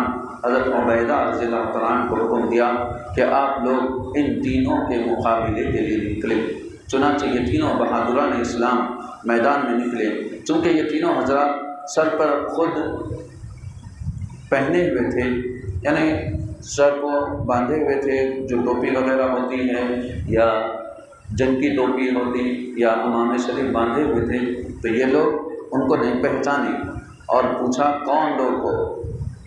حضرت عبیدہ رضی اللہ عنہ کو حکم دیا کہ آپ لوگ ان تینوں کے مقابلے کے لیے نکلے۔ چنانچہ یہ تینوں بہادران اسلام میدان میں نکلے۔ چونکہ یہ تینوں حضرات سر پر خود پہنے ہوئے تھے، یعنی سر کو باندھے ہوئے تھے، جو ٹوپی وغیرہ ہوتی ہے یا جنگ کی ٹوپی ہوتی یا امام شریف باندھے ہوئے تھے، تو یہ لوگ ان کو نہیں پہچانے اور پوچھا کون لوگ ہو۔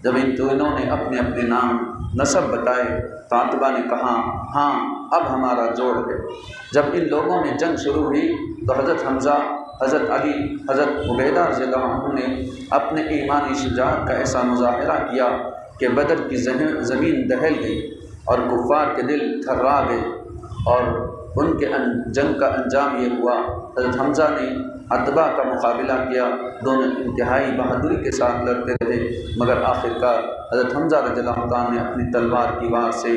جب ان تینوں نے اپنے اپنے نام نسب بتائے تو عتبہ نے کہا ہاں اب ہمارا جوڑ ہے۔ جب ان لوگوں میں جنگ شروع ہوئی تو حضرت حمزہ، حضرت علی، حضرت عبیدہ رضی اللہ عنہ نے اپنے ایمانی شجاعت کا ایسا مظاہرہ کیا کہ بدر کی زمین دہل گئی اور کفار کے دل تھرا گئے، اور ان کے جنگ کا انجام یہ ہوا حضرت حمزہ نے عتبہ کا مقابلہ کیا، دونوں انتہائی بہادری کے ساتھ لڑتے رہے، مگر آخرکار حضرت حمزہ رضی اللہ عنہ نے اپنی تلوار کی وار سے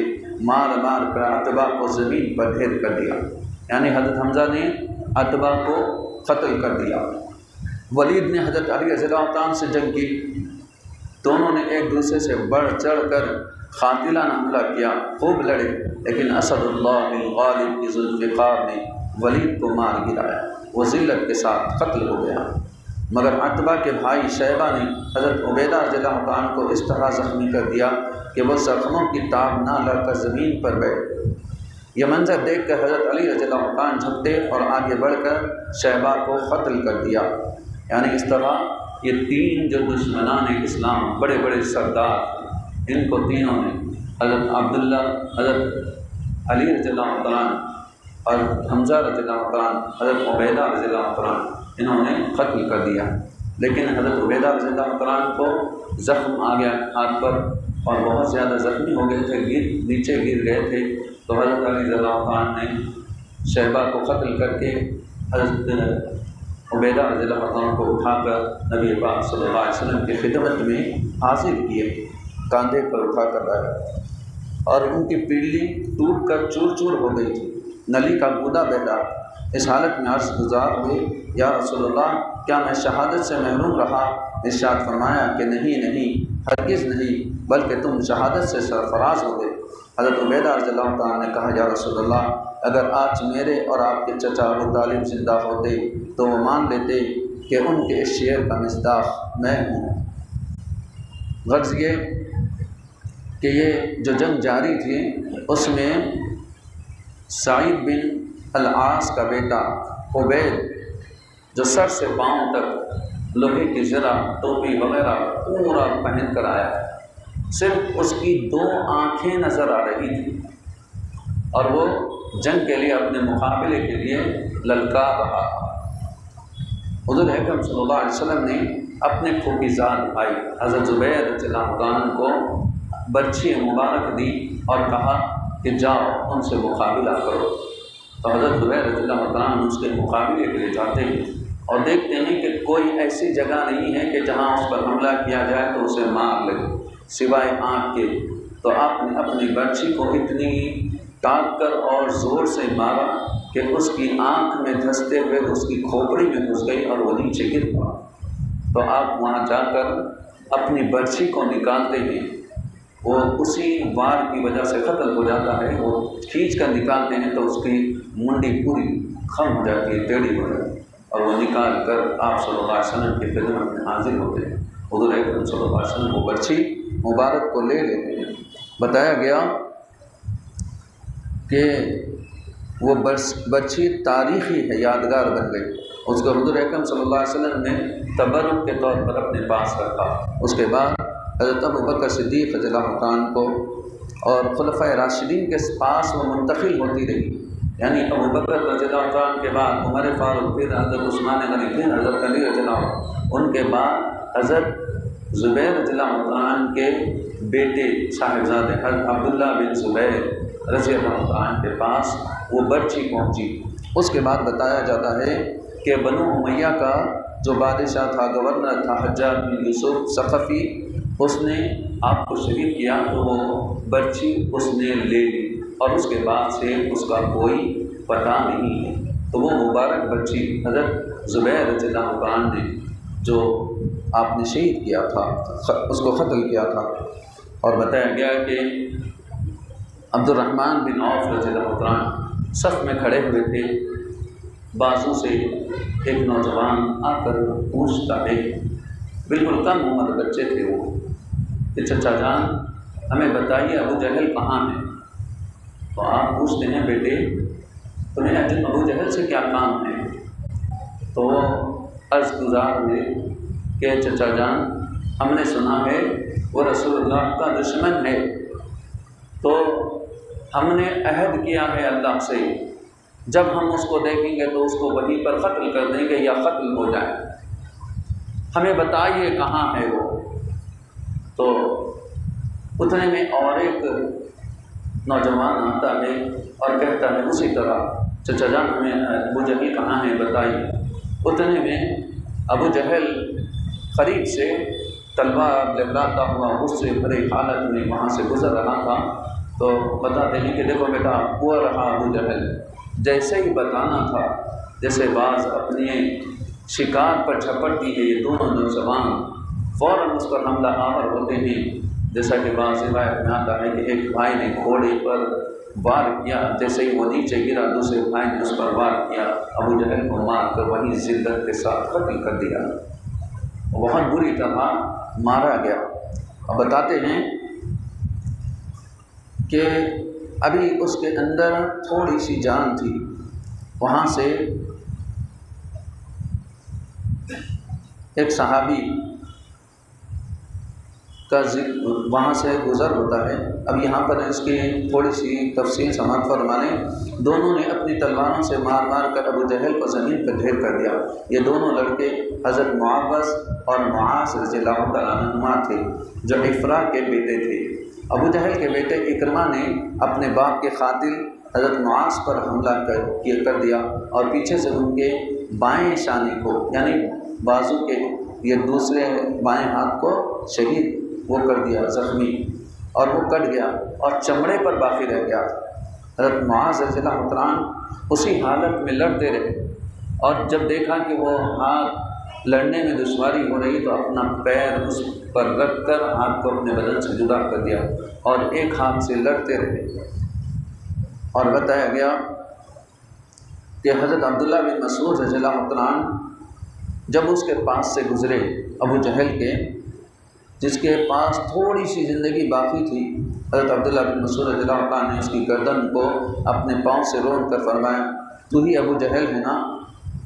مار مار کر عتبہ کو زمین پر ڈھیر کر دیا، یعنی حضرت حمزہ نے عتبہ کو قتل کر دیا۔ ولید نے حضرت علی رضی اللہ عنہ سے جنگ کی، دونوں نے ایک دوسرے سے بڑھ چڑھ کر قاتلانہ حملہ کیا، خوب لڑے، لیکن اسد اللہ الغالب کی ذوالفقار نے ولید کو مار گرایا، وہ ذلت کے ساتھ قتل ہو گیا۔ مگر عتبہ کے بھائی شیبہ نے حضرت عبیدہ رضی اللہ عنہ کو اس طرح زخمی کر دیا کہ وہ زخموں کی تاب نہ لڑ کر زمین پر بیٹھ۔ یہ منظر دیکھ کر حضرت علی رضی اللہ عنہ جھپٹے اور آگے بڑھ کر شیبہ کو قتل کر دیا۔ یعنی اس طرح یہ تین جو دشمنان اسلام، بڑے بڑے سردار، ان کو تینوں نے حضرت عبداللہ، حضرت علی رضی اللہ عنہ اور حمزہ رضی اللہ عنہ، حضرت عبیدہ رضی اللہ عنہ، انہوں نے قتل کر دیا۔ لیکن حضرت عبیدہ رضی اللہ عنہ کو زخم آ گیا ہاتھ پر اور بہت زیادہ زخمی ہو گئے تھے، نیچے گر گئے تھے، تو حضرت علی رضی اللہ عنہ نے شیبہ کو قتل کر کے حضرت عبیدہ رضی اللہ عنہ کو اٹھا کر نبی پاک صلی اللہ علیہ وسلم کی خدمت میں حاضر کیے، کاندھے پر اٹھا کر رہے، اور ان کی پیلی ٹوٹ کر چور چور ہو گئی تھی، نلی کا گودا بیٹھا۔ اس حالت میں عرض گزار ہوئے یا رسول اللہ کیا میں شہادت سے محروم رہا؟ ارشاد فرمایا کہ نہیں، ہرگز نہیں، بلکہ تم شہادت سے سرفراز ہو گئے۔ حضرت عبیدہ رضی اللہ عنہ نے کہا یا رسول اللہ اگر آج میرے اور آپ کے چچا ابو طالب زندہ ہوتے تو وہ مان لیتے کہ ان کے اس شعر کا مصداق میں ہوں۔ غرض یہ کہ یہ جو جنگ جاری تھی اس میں سعید بن العاص کا بیٹا عبید، جو سر سے پاؤں تک لوہے کی زرہ ٹوپی وغیرہ پورا پہن کر آیا، صرف اس کی 2 آنکھیں نظر آ رہی تھیں اور وہ جنگ کے لیے اپنے مقابلے کے لیے للکار رہا تھا۔ حضور اکرم صلی اللہ علیہ وسلم نے اپنے پھوپھی زاد بھائی حضرت زبیر رضی اللہ عنہ کو برچھی مبارک دی اور کہا کہ جاؤ ان سے مقابلہ کرو۔ تو حضرت زبیر رضی اللہ عنہ اس کے مقابلے کے لیے جاتے ہیں اور دیکھتے ہیں کہ کوئی ایسی جگہ نہیں ہے کہ جہاں اس پر حملہ کیا جائے تو اسے مار لے سوائے آنکھ کے۔ تو آپ نے اپنی برچھی کو اتنی ٹاک کر اور زور سے مارا کہ اس کی آنکھ میں دھنستے ہوئے اس کی کھوپڑی میں گھس گئی اور وہ نیچے گر پڑا۔ تو آپ وہاں جا کر اپنی برچھی کو نکالتے ہیں، وہ اسی وار کی وجہ سے قتل ہو جاتا ہے، وہ کھینچ کر نکالتے ہیں تو اس کی منڈی پوری خم ہو جاتی ہے، ٹیڑھی ہو جاتی ہے، اور وہ نکال کر آپ صلی اللہ علیہ وسلم کی خدمت میں حاضر ہوتے ہیں۔ حضور اکرم صلی اللہ علیہ وسلم وہ برچھی مبارک کو لے لیتے ہیں۔ بتایا گیا کہ وہ برچھی تاریخی ہے، یادگار بن گئی۔ اس کو حضور اکرم صلی اللہ علیہ وسلم نے تبرک کے طور پر اپنے پاس رکھا۔ اس کے بعد حضرت ابوبکر صدیق رضی اللہ عنہ کو اور خلفائے راشدین کے پاس وہ منتقل ہوتی رہی، یعنی ابوبکر رضی اللہ عنہ کے بعد عمر فاروق، پھر حضرت عثمان غنی، پھر حضرت علی رضی اللہ عنہ، ان کے بعد حضرت زبیر رضی اللہ عنہ کے بیٹے صاحبزادے حضرت عبداللہ بن زبیر رضی اللہ عنہ کے پاس وہ برچھی پہنچی۔ اس کے بعد بتایا جاتا ہے کہ بنو امیہ کا جو بادشاہ تھا، گورنر تھا، حجاج بن یوسف ثقفی، اس نے آپ کو شہید کیا تو وہ برچھی اس نے لے لی اور اس کے بعد سے اس کا کوئی پتہ نہیں ہے۔ تو وہ مبارک برچھی حضرت زبیر رضی اللہ عنہ نے جو آپ نے شہید کیا تھا، اس کو قتل کیا تھا۔ اور بتایا گیا کہ عبد الرحمن بن عوف رضی اللہ عنہ صف میں کھڑے ہوئے تھے، بازو سے ایک نوجوان آ کر پوچھتا ہے، بالکل کم عمر بچے تھے وہ، کہ چچا جان ہمیں بتائیے ابو جہل کہاں ہے؟ تو آپ پوچھتے ہیں بیٹے تمہیں ابو جہل سے کیا کام ہے؟ تو وہ عرض گزار ہوئے کہ چچا جان ہم نے سنا ہے وہ رسول اللہ کا دشمن ہے، تو ہم نے عہد کیا ہے اللہ سے جب ہم اس کو دیکھیں گے تو اس کو وہیں پر قتل کر دیں گے یا قتل ہو جائے، ہمیں بتائیے کہاں ہے وہ۔ تو اتنے میں اور ایک نوجوان آتا ہے اور کہتا ہے اسی طرح چچا جان ہمیں ابو جہل کہاں ہے بتائیے۔ اتنے میں ابو جہل قریب سے تلوار لہراتا ہوا اس سے بھری حالت میں وہاں سے گزر رہا تھا، تو بتاتے ہیں کہ دیکھو بیٹا وہ رہا ابو جہل۔ جیسے ہی بتانا تھا، جیسے باز اپنے شکار پر جھپٹتی ہے، یہ دونوں نوجوان فوراً اس پر حملہ آور ہوتے ہیں۔ جیسا کہ بعض روایت میں آتا ہے کہ ایک بھائی نے گھوڑے پر وار کیا، جیسے ہی وہ نیچے گرا دوسرے بھائی نے اس پر وار کیا، ابو جہل کو مار کر وہیں ذلت کے ساتھ قتل کر دیا، بہت بری طرح مارا گیا۔ اب بتاتے ہیں کہ ابھی اس کے اندر تھوڑی سی جان تھی، وہاں سے ایک صحابی کا وہاں سے گزر ہوتا ہے۔ اب یہاں پر اس کی تھوڑی سی تفصیل سماعت فرمائیں۔ دونوں نے اپنی تلواروں سے مار مار کر ابو جہل کو زمین پر ڈھیر کر دیا۔ یہ دونوں لڑکے حضرت معاوض اور معاذ رضی اللہ تعالیٰ عنہما تھے، جو افرا کے بیٹے تھے۔ ابو جہل کے بیٹے اکرمہ نے اپنے باپ کے قاتل حضرت معاذ پر حملہ کر دیا اور پیچھے سے ان کے بائیں شانے کو یعنی بازو کے یہ دوسرے بائیں ہاتھ کو شہید وہ کر دیا، زخمی، اور وہ کٹ گیا اور چمڑے پر باقی رہ گیا۔ حضرت معاذ رضی اللہ عنہ اسی حالت میں لڑتے رہے اور جب دیکھا کہ وہ ہاتھ لڑنے میں دشواری ہو رہی تو اپنا پیر اس پر رکھ کر ہاتھ کو اپنے بدن سے جدا کر دیا اور ایک ہاتھ سے لڑتے رہے۔ اور بتایا گیا کہ حضرت عبداللہ بن مسعود رضی اللہ عنہ جب اس کے پاس سے گزرے، ابو جہل کے جس کے پاس تھوڑی سی زندگی باقی تھی، حضرت عبداللہ بن مسعود رضی اللہ عنہ نے اس کی گردن کو اپنے پاؤں سے روک کر فرمایا، تو ہی ابو جہل ہے نا؟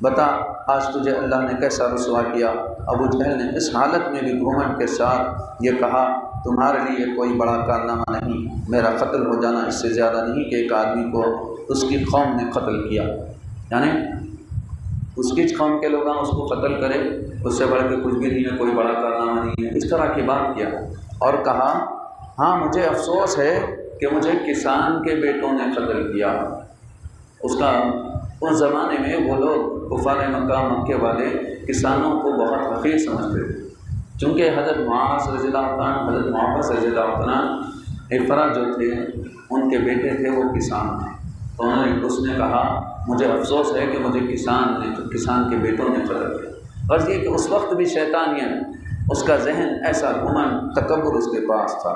بتا آج تجھے اللہ نے کیسا رسوا کیا۔ ابو جہل نے اس حالت میں بھی گھمنڈ کے ساتھ یہ کہا، تمہارے لیے کوئی بڑا کارنامہ نہیں، میرا قتل ہو جانا اس سے زیادہ نہیں کہ ایک آدمی کو اس کی قوم نے قتل کیا، یعنی اس کی قوم کے لوگ اس کو قتل کرے، اس سے بڑھ کے کچھ بھی نہیں ہے، کوئی بڑا کارنامہ نہیں ہے، اس طرح کی بات کیا۔ اور کہا ہاں مجھے افسوس ہے کہ مجھے کسان کے بیٹوں نے قتل کیا۔ اس زمانے میں وہ لوگ کفار مکہ مکے والے کسانوں کو بہت حقیر سمجھتے تھے، چونکہ حضرت معاذ رضی اللہ عنہ، حضرت معاذ رضی اللہ عنہ افرا جو تھے ان کے بیٹے تھے، وہ کسان تھے، تو اس نے کہا مجھے افسوس ہے کہ مجھے کسان کے بیٹوں نے قتل کیا۔ غرض یہ کہ اس وقت بھی شیطانیت، اس کا ذہن ایسا گھمنڈ تکبر اس کے پاس تھا۔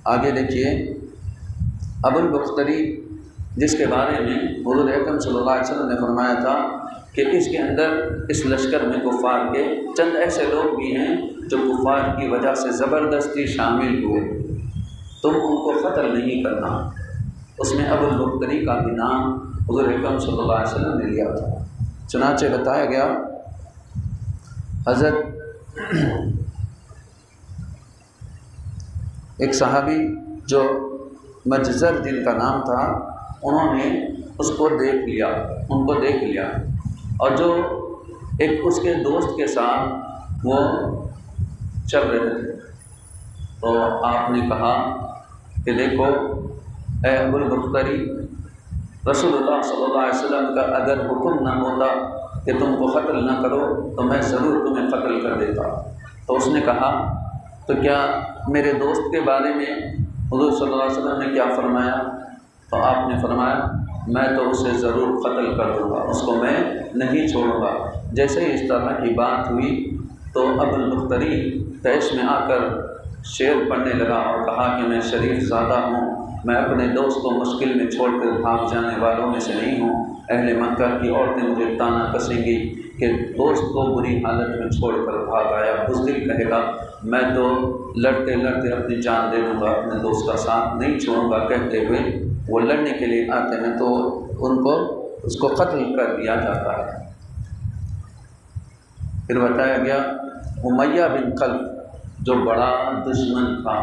آگے دیکھیے ابو البختری، جس کے بارے میں حضور اکرم صلی اللہ علیہ وسلم نے فرمایا تھا کہ اس کے اندر اس لشکر میں کفار کے چند ایسے لوگ بھی ہیں جو کفار کی وجہ سے زبردستی شامل ہوئے، تم ان کو قتل نہیں کرنا۔ اس میں ابو البختری کا بھی نام حضور اکرم صلی اللہ علیہ وسلم نے لیا تھا۔ چنانچہ بتایا گیا حضرت ایک صحابی جو مجزر جن کا نام تھا، انہوں نے اس کو دیکھ لیا، ان کو دیکھ لیا، اور جو ایک اس کے دوست کے ساتھ وہ چل رہے تھے، تو آپ نے کہا کہ دیکھو اے ابو البختری، رسول اللہ صلی اللہ علیہ وسلم کا اگر حکم نہ ہوتا کہ تم کو قتل نہ کرو تو میں ضرور تمہیں قتل کر دیتا۔ تو اس نے کہا تو کیا میرے دوست کے بارے میں حضور صلی اللہ علیہ وسلم نے کیا فرمایا؟ تو آپ نے فرمایا میں تو اسے ضرور قتل کر دوں گا، اس کو میں نہیں چھوڑوں گا۔ جیسے ہی اس طرح کی بات ہوئی تو ابو البختری طیش میں آ کر شعر پڑھنے لگا اور کہا کہ میں شریف زادہ ہوں، میں اپنے دوست کو مشکل میں چھوڑ کر بھاگ جانے والوں میں سے نہیں ہوں۔ اہل مکہ کی عورتیں مجھے تانا کسیں گی کہ دوست کو بری حالت میں چھوڑ کر بھاگ آیا۔ بزدل کہے گا میں تو لڑتے لڑتے اپنی جان دے دوں گا، اپنے دوست کا ساتھ نہیں چھوڑوں گا۔ کہتے ہوئے وہ لڑنے کے لیے آتے ہیں تو ان کو اس کو قتل کر دیا جاتا ہے۔ پھر بتایا گیا امیہ بن خلف جو بڑا دشمن تھا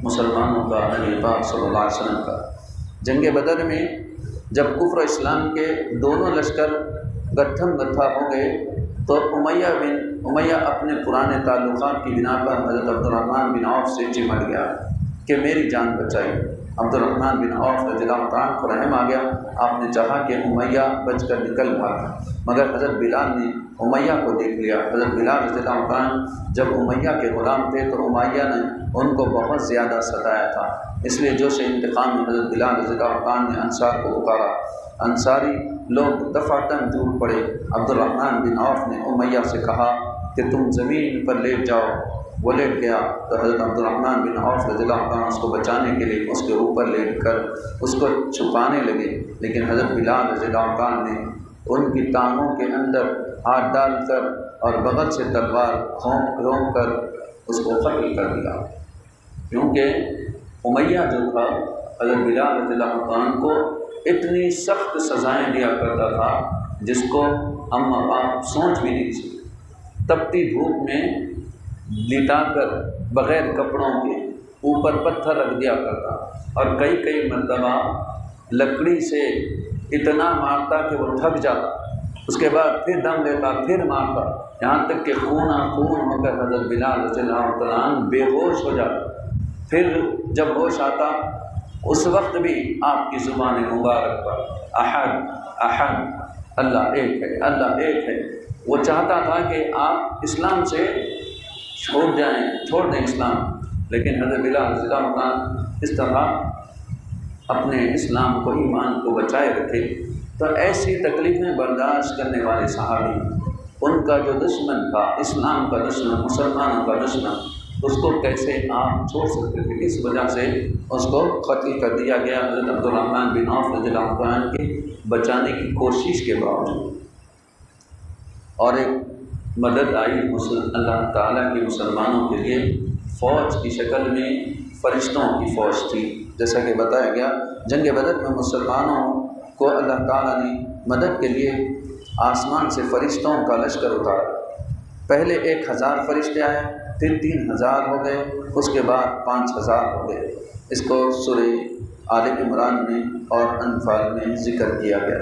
مسلمانوں کا، نبی پاک صلی اللہ علیہ وسلم کا، جنگ بدر میں جب کفر و اسلام کے دونوں لشکر گٹھم گتھا ہو گئے تو امیہ اپنے پرانے تعلقات کی بنا پر حضرت عبد الرحمن بن عوف سے چمٹ گیا کہ میری جان بچائی۔ عبد الرحمن بن عوف رضی اللہ عنہ کو رحم آ گیا، آپ نے چاہا کہ امیہ بچ کر نکل بھاگا، مگر حضرت بلال نے امیہ کو دیکھ لیا۔ حضرت بلال رضی اللہ عنہ جب امیہ کے غلام تھے تو امیہ نے ان کو بہت زیادہ ستایا تھا، اس لیے جوش انتقام میں حضرت بلال رضی اللہ عنہ نے انصار کو پکارا۔ انصاری لوگ دفعتاً ٹوٹ پڑے۔ عبد الرحمن بن عوف نے امیہ سے کہا کہ تم زمین پر لیٹ جاؤ، وہ لیٹ گیا تو حضرت عبد الرحمن بن عوف رضی اللہ عنہ اس کو بچانے کے لیے اس کے اوپر لیٹ کر اس کو چھپانے لگے، لیکن حضرت بلال رضی اللہ عنہ نے ان کی ٹانگوں کے اندر ہاتھ ڈال کر اور بغل سے تلوار گھونپ کر اس کو قتل کر دیا، کیونکہ امیہ جو تھا حضرت بلال رضی اللہ عنہ کو اتنی سخت سزائیں دیا کرتا تھا جس کو ہم آپ سوچ بھی نہیں سکتے۔ تپتی دھوپ میں لٹا کر بغیر کپڑوں کے اوپر پتھر رکھ دیا کرتا اور کئی مرتبہ لکڑی سے اتنا مارتا کہ وہ تھک جاتا، اس کے بعد پھر دم لیتا، پھر مارتا، یہاں تک کہ خون ہو کر حضرت بلال رضی اللہ عنہ بے ہوش ہو جاتا۔ پھر جب ہوش آتا اس وقت بھی آپ کی زبان مبارک پر احد احد اللہ ایک ہے، اللہ ایک ہے۔ وہ چاہتا تھا کہ آپ اسلام سے چھوڑ دیں اسلام، لیکن حضرت بلال رضی اللہ عنہ اس طرح اپنے اسلام کو، ایمان کو بچائے رکھے۔ تو ایسی تکلیفیں برداشت کرنے والے صحابی، ان کا جو دشمن تھا، اسلام کا دشمن، مسلمانوں کا دشمن، اس کو کیسے آپ چھوڑ سکتے تھے؟ اس وجہ سے اس کو قتل کر دیا گیا حضرت عبد الرحمن بن عوف رضی اللہ عنہ کے بچانے کی کوشش کے باوجود۔ اور ایک مدد آئی اللہ تعالیٰ کی مسلمانوں کے لیے، فوج کی شکل میں فرشتوں کی فوج تھی، جیسا کہ بتایا گیا جنگ بدر میں مسلمانوں کو اللہ تعالیٰ نے مدد کے لیے آسمان سے فرشتوں کا لشکر اتارا۔ پہلے 1000 فرشتے آئے، پھر 3000 ہو گئے، اس کے بعد 5000 ہو گئے۔ اس کو سورہ آل عمران میں اور انفال میں ذکر کیا گیا۔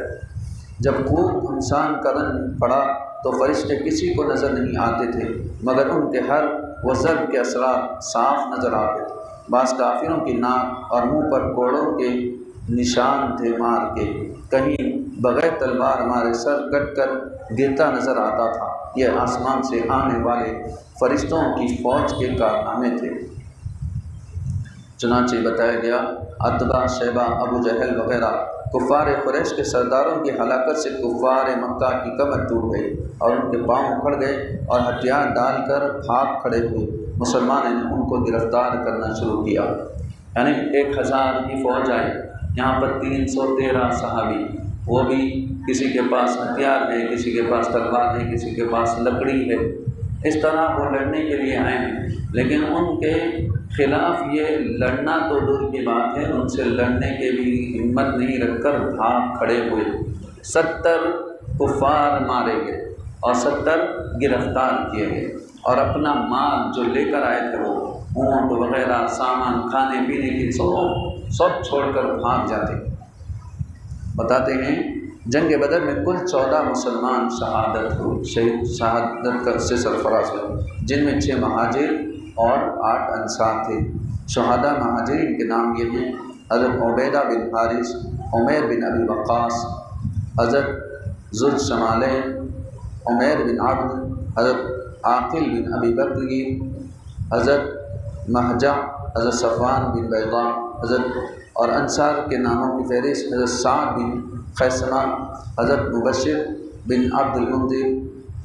جب خوب گھمسان کا رنگ پڑا تو فرشتے کسی کو نظر نہیں آتے تھے، مگر ان کے ہر و ضرب کے اثرات صاف نظر آتے تھے۔ بعض کافروں کی ناک اور منہ پر کوڑوں کے نشان تھے مار کے، کہیں بغیر تلوار ہمارے سر کٹ کر گرتا نظر آتا تھا۔ یہ آسمان سے آنے والے فرشتوں کی فوج کے کارنامے تھے۔ چنانچہ بتایا گیا عتبہ، شیبہ، ابو جہل وغیرہ کفار قریش کے سرداروں کی ہلاکت سے کفار مکہ کی کمر ٹوٹ گئی اور ان کے پاؤں اکھڑ گئے اور ہتھیار ڈال کر بھاگ کھڑے ہوئے۔ مسلمانوں نے ان کو گرفتار کرنا شروع کیا، یعنی 1000 کی فوج آئی، یہاں پر 313 صحابی، وہ بھی کسی کے پاس ہتھیار ہے، کسی کے پاس تلوار ہے، کسی کے پاس لکڑی ہے، اس طرح وہ لڑنے کے لیے آئے ہیں، لیکن ان کے خلاف یہ لڑنا تو دور کی بات ہے، ان سے لڑنے کے بھی ہمت نہیں رکھ کر بھاگ کھڑے ہوئے۔ 70 کفار مارے گئے اور 70 گرفتار کیے گئے، اور اپنا مال جو لے کر آئے تھے وہ اونٹ وغیرہ سامان کھانے پینے کی سب چھوڑ کر بھاگ جاتے۔ بتاتے ہیں جنگ بدر میں کل 14 مسلمان شہادت سے سرفراز ہوئے، جن میں 6 مہاجر اور 8 انصار تھے۔ شہداء مہاجرین کے نام یہ ہیں: حضرت عبیدہ بن حارث، عمیر بن ابی وقاص، حضرت ذو الشمالین، عمیر بن عبد، حضرت عاقل بن ابی بکر، حضرت مہجع، حضرت صفوان بن بیضاء، حضرت اور انصار کے ناموں کی فہرست: حضرت سعد بن خیثمہ، حضرت مبشر بن عبد المنذر،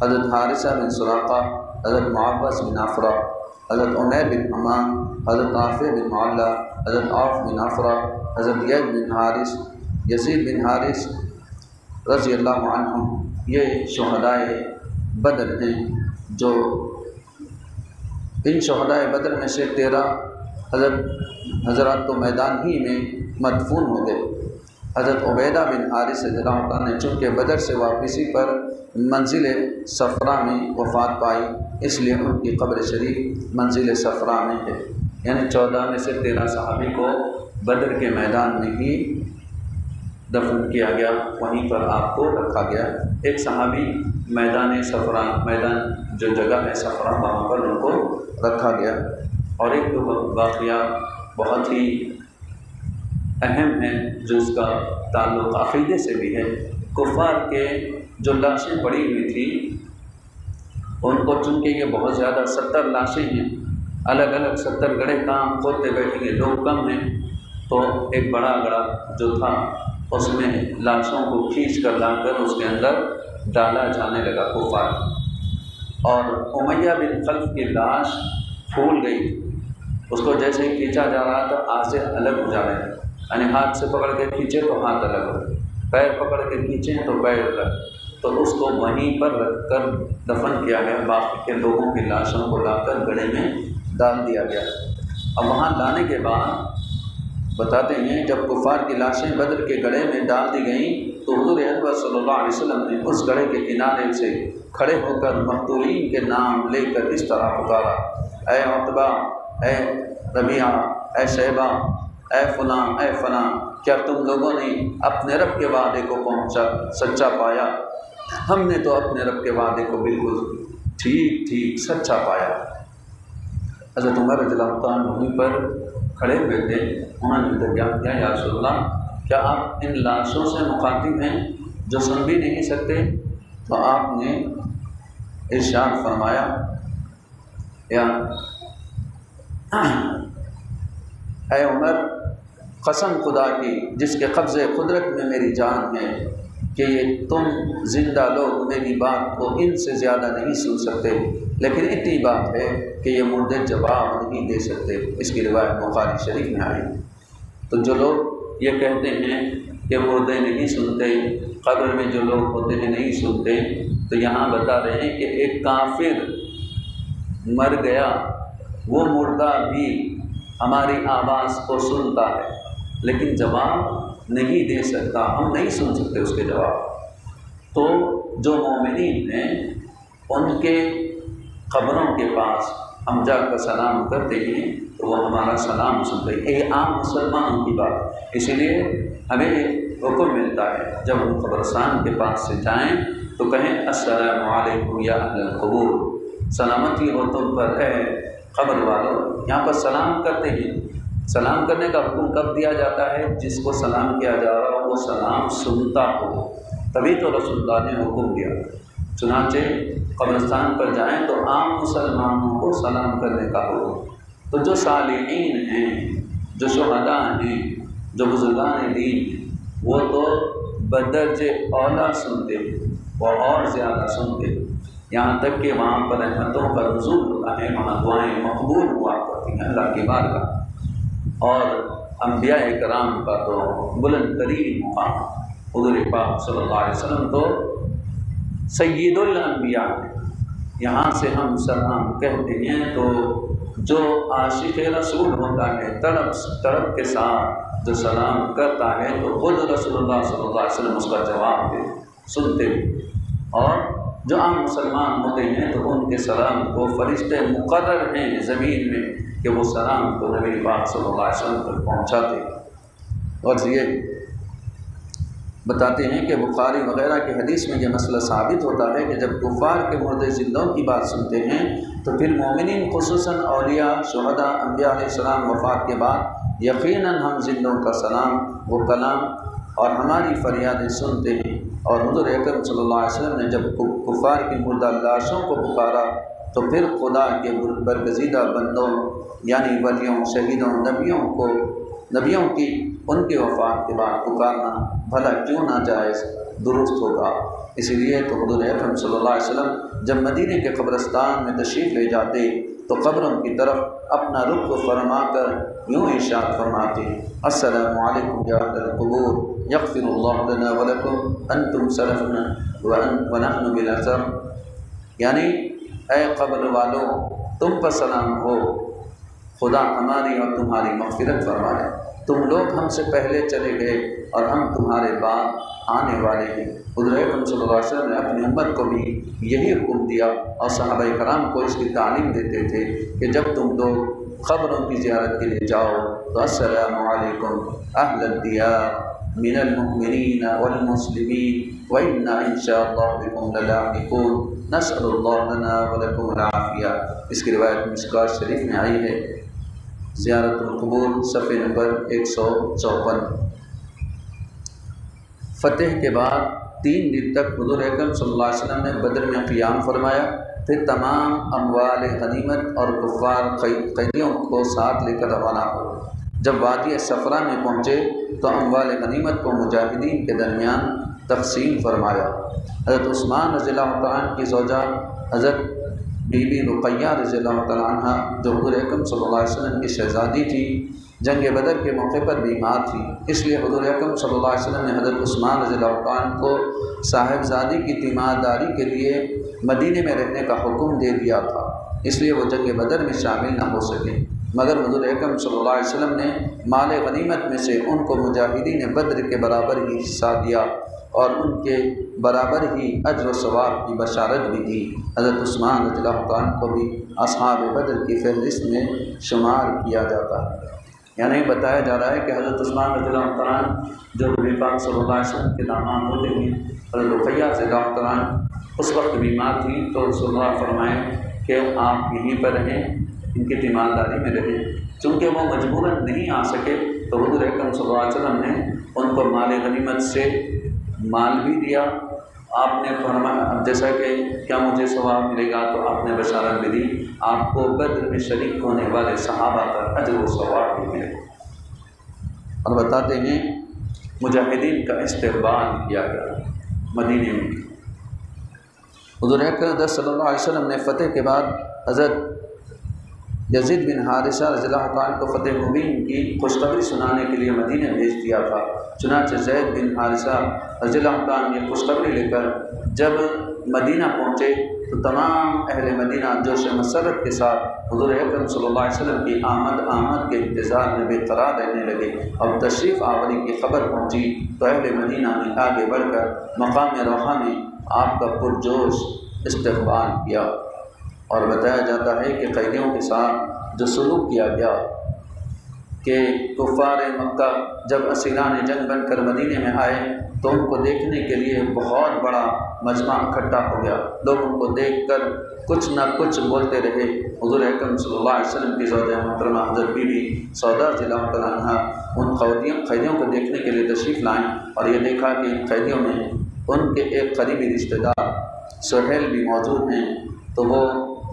حضرت حارثہ بن سراقہ، حضرت معوذ بن عفرہ، حضرت عمیر بن حمام، حضرت رافع بن معلہ، حضرت عوف بن عفرہ، حضرت زید بن حارث، یزید بن حارث رضی اللہ عنہم۔ یہ شہدائے بدر ہیں، جو ان شہدائے بدر میں سے 13 حضرات تو میدان ہی میں مدفون ہو گئے۔ حضرت عبیدہ بن حارث رضی اللہ عنہ نے چونکہ بدر سے واپسی پر منزل صفرا میں وفات پائی، اس لیے ان کی قبر شریف منزل صفرا میں ہے، یعنی 14 میں سے 13 صحابی کو بدر کے میدان میں ہی دفن کیا گیا، وہیں پر آپ کو رکھا گیا۔ ایک صحابی میدان صفرا، میدان جو جگہ ہے صفرا، وہاں پر ان کو رکھا گیا۔ اور ایک واقعہ بہت ہی اہم ہے جو اس کا تعلق عقیدے سے بھی ہے۔ کفار کے جو لاشیں پڑی ہوئی تھی ان کو، چونکہ یہ بہت زیادہ 70 لاشیں ہیں، الگ الگ 70 گڑھے کام کھودتے بیٹھیں گے، لوگ کم ہیں، تو ایک بڑا گڑھا جو تھا اس میں لاشوں کو کھینچ کر لا کر اس کے اندر ڈالا جانے لگا کفار، اور امیہ بن خلف کی لاش پھول گئی، اس کو جیسے ہی کھینچا جا رہا تھا ہاتھ سے الگ ہو جا رہے تھے، یعنی ہاتھ سے پکڑ کے کھینچے تو ہاتھ الگ ہو، پیر پکڑ کے کھینچیں تو پیر الگ، تو اس کو وہیں پر رکھ کر دفن کیا گیا، باقی کے لوگوں کی لاشوں کو لا کر گڑھے میں ڈال دیا گیا۔ اب وہاں لانے کے بعد بتاتے ہیں جب کفار کی لاشیں بدر کے گڑھے میں ڈال دی گئیں تو حضور اکبر صلی اللہ علیہ وسلم نے اس گڑھے کے کنارے سے کھڑے ہو کر مقتولین کے نام لے کر اس طرح پکارا: اے عتبہ، اے ربیعہ، اے شیبہ، اے فلاں، اے فلاں، کیا تم لوگوں نے اپنے رب کے وعدے کو سچا پایا؟ ہم نے تو اپنے رب کے وعدے کو بالکل ٹھیک سچا پایا۔ حضرت عمر رضی اللہ عنہ وہیں پر کھڑے ہوئے تھے، انہوں نے دریافت کیا: یا رسول اللہ، کیا آپ ان لاشوں سے مخاطب ہیں جو سن بھی نہیں سکتے؟ تو آپ نے ارشاد فرمایا: یا اے عمر، قسم خدا کی جس کے قبضے قدرت میں میری جان ہے کہ یہ تم زندہ لوگ میری بات کو ان سے زیادہ نہیں سن سکتے، لیکن اتنی بات ہے کہ یہ مردے جواب نہیں دے سکتے۔ اس کی روایت بخاری شریف میں آئی۔ تو جو لوگ یہ کہتے ہیں کہ مردے نہیں سنتے، قبر میں جو لوگ ہوتے ہیں نہیں سنتے، تو یہاں بتا رہے ہیں کہ ایک کافر مر گیا، وہ مردہ بھی ہماری آواز کو سنتا ہے لیکن جواب نہیں دے سکتا، ہم نہیں سن سکتے اس کے جواب۔ تو جو مومنین ہیں ان کے قبروں کے پاس ہم جا کر سلام کرتے ہیں تو وہ ہمارا سلام سنتے ہیں۔ یہ عام مسلمانوں کی بات، اسی لیے ہمیں حکم ملتا ہے جب ہم قبرستان کے پاس سے جائیں تو کہیں السلام علیکم یا اہل القبور، سلامتی ہو تم پر اے قبر والوں۔ یہاں پر سلام کرتے ہیں، سلام کرنے کا حکم کب دیا جاتا ہے؟ جس کو سلام کیا جا رہا ہو وہ سلام سنتا ہو، تبھی تو رسول اللہ نے حکم دیا۔ چنانچہ قبرستان پر جائیں تو عام مسلمانوں کو سلام کرنے کا حکم۔ تو جو صالحین ہیں، جو شہداء ہیں، جو بزرگان دین، وہ تو بدرج اولا سنتے، وہ اور زیادہ سنتے، یہاں تک کہ وہاں پر رحمتوں کا نزول ہوتا ہے، وہاں دعائیں مقبول ہوا کرتی ہیں اللہ کی بارگاہ۔ اور انبیاء کرام کا تو بلند ترین مقام، حضور پاک صلی اللہ علیہ وسلم تو سید الانبیاء ہیں۔ یہاں سے ہم سلام کہتے ہیں تو جو عاشق رسول ہوتا ہے تڑپ کے ساتھ جو سلام کرتا ہے تو خود رسول اللہ صلی اللہ علیہ وسلم اس کا جواب دے سنتے ہیں، اور جو عام مسلمان ہوتے ہیں تو ان کے سلام کو فرشتے مقرر ہیں زمین میں کہ وہ سلام کو نبی پاک صلی اللہ علیہ وسلم تک پہنچاتے ہیں۔ اور یہ بتاتے ہیں کہ بخاری وغیرہ کی حدیث میں یہ مسئلہ ثابت ہوتا ہے کہ جب کفار کے مردے زندوں کی بات سنتے ہیں تو پھر مومنین خصوصاً اولیاء، شہداء، انبیاء علیہ السلام وفات کے بعد یقیناً ہم زندوں کا سلام و کلام اور ہماری فریادیں سنتے ہیں۔ اور حضور اکرم صلی اللہ علیہ وسلم نے جب کفار کی مردہ لاشوں کو پکارا تو پھر خدا کے برگزیدہ بندوں یعنی ولیوں، شہیدوں، نبیوں کی ان کے وفات کے بعد پکارنا بھلا کیوں ناجائز درست ہوگا۔ اسی لیے تو حضور اکرم صلی اللہ علیہ وسلم جب مدینے کے قبرستان میں تشریف لے جاتے تو قبروں کی طرف اپنا رخ فرما کر یوں ارشاد فرماتے: السلام علیکم یا اہل القبور، یغفر اللہ لنا ولکم، انتم سلفنا ونحن بالاثر، یعنی اے قبر والوں تم پر سلام ہو، خدا ہماری اور تمہاری مغفرت فرمائے، تم لوگ ہم سے پہلے چلے گئے اور ہم تمہارے بعد آنے والے ہیں۔ حضور اکرم صلی اللہ علیہ وسلم نے اپنی امت کو بھی یہی حکم دیا اور صحابہ کرام کو اس کی تعلیم دیتے تھے کہ جب تم لوگ قبروں کی زیارت کے لیے جاؤ تو السلام علیکم اہل الدیار من المؤمنین والمسلمین وإنا إن شاء الله بكم للاحقون نسأل اللہ لنا ولکم العافیہ۔ اس کی روایت مشکوٰۃ شریف میں آئی ہے، زیارت القبور صفحہ نمبر 154۔ فتح کے بعد 3 دن تک حضور اکرم صلی اللہ علیہ وسلم نے بدر میں قیام فرمایا، پھر تمام اموال غنیمت اور کفار قیدیوں کو ساتھ لے کر روانہ ہو۔ جب وادی صفرا میں پہنچے تو اموال غنیمت کو مجاہدین کے درمیان تقسیم فرمایا۔ حضرت عثمان رضی اللہ تعالیٰ عنہ کی زوجہ حضرت بی بی رقیہ رضی اللہ تعالیٰ عنہ جو حضور اکرم صلی اللہ علیہ وسلم کی شہزادی تھی، جنگ بدر کے موقع پر بیمار تھی، اس لیے حضور اکرم صلی اللہ علیہ وسلم نے حضرت عثمان رضی اللہ تعالیٰ عنہ کو صاحبزادی کی تیمارداری کے لیے مدینے میں رہنے کا حکم دے دیا تھا، اس لیے وہ جنگ بدر میں شامل نہ ہو سکے، مگر حضور اکرم صلی اللہ علیہ وسلم نے مال غنیمت میں سے ان کو مجاہدین بدر کے برابر ہی حصہ دیا اور ان کے برابر ہی اجر و ثواب کی بشارت بھی دی۔ حضرت عثمان رضی اللہ عنہ کو بھی اصحاب بدر کی فہرست میں شمار کیا جاتا ہے۔ یعنی بتایا جا رہا ہے کہ حضرت عثمان رضی اللہ عنہ جو نبی پاک صلی اللہ علیہ وسلم کے داماد ہوتے ہیں، حضرت رقیہ رضی اللہ عنہ اس وقت بیمار تھی تو رسول اللہ فرمائے کہ آپ یہیں پر رہیں، ان کی تیمارداری میں رہیں۔ چونکہ وہ مجبوراً نہیں آ سکے تو حضور اکرم صلی اللہ علیہ وسلم نے ان کو مال غنیمت سے مال بھی دیا۔ آپ نے فرمایا جیسا کہ کیا مجھے ثواب ملے گا، تو آپ نے بشارت بھی دی آپ کو بدر میں شریک ہونے والے صحابہ کا اجر و ثواب بھی ملے گا۔ اور بتاتے ہیں مجاہدین کا استقبال کیا گیا مدینے میں۔ حضور اکرم صلی اللہ علیہ وسلم نے فتح کے بعد حضرت یزید بن حارثہ رضی اللہ عنہ کو فتح مبین کی خوشخبری سنانے کے لیے مدینہ بھیج دیا تھا۔ چنانچہ زید بن حارثہ رضی اللہ عنہ یہ خوشخبری لے کر جب مدینہ پہنچے تو تمام اہل مدینہ جوش مسرت کے ساتھ حضور اکرم صلی اللہ علیہ وسلم کی آمد کے انتظار میں بے قرار رہنے لگے۔ اب تشریف آوری کی خبر پہنچی تو اہل مدینہ نے آگے بڑھ کر مقام روحہ میں آپ کا پرجوش استقبال کیا، اور بتایا جاتا ہے کہ قیدیوں کے ساتھ جو سلوک کیا گیا کہ کفار مکہ جب اسیران جنگ بن کر مدینے میں آئے تو ان کو دیکھنے کے لیے بہت بڑا مجمع اکٹھا ہو گیا۔ لوگ ان کو دیکھ کر کچھ نہ کچھ بولتے رہے۔ حضور اکرم صلی اللہ علیہ وسلم کی زوجہ محترمہ حضرت بی بی سودا رضی اللہ تعالیٰ عنہا ان قیدیوں کو دیکھنے کے لیے تشریف لائیں، اور یہ دیکھا کہ ان قیدیوں میں ان کے ایک قریبی رشتہ دار سہیل بھی موجود ہیں، تو وہ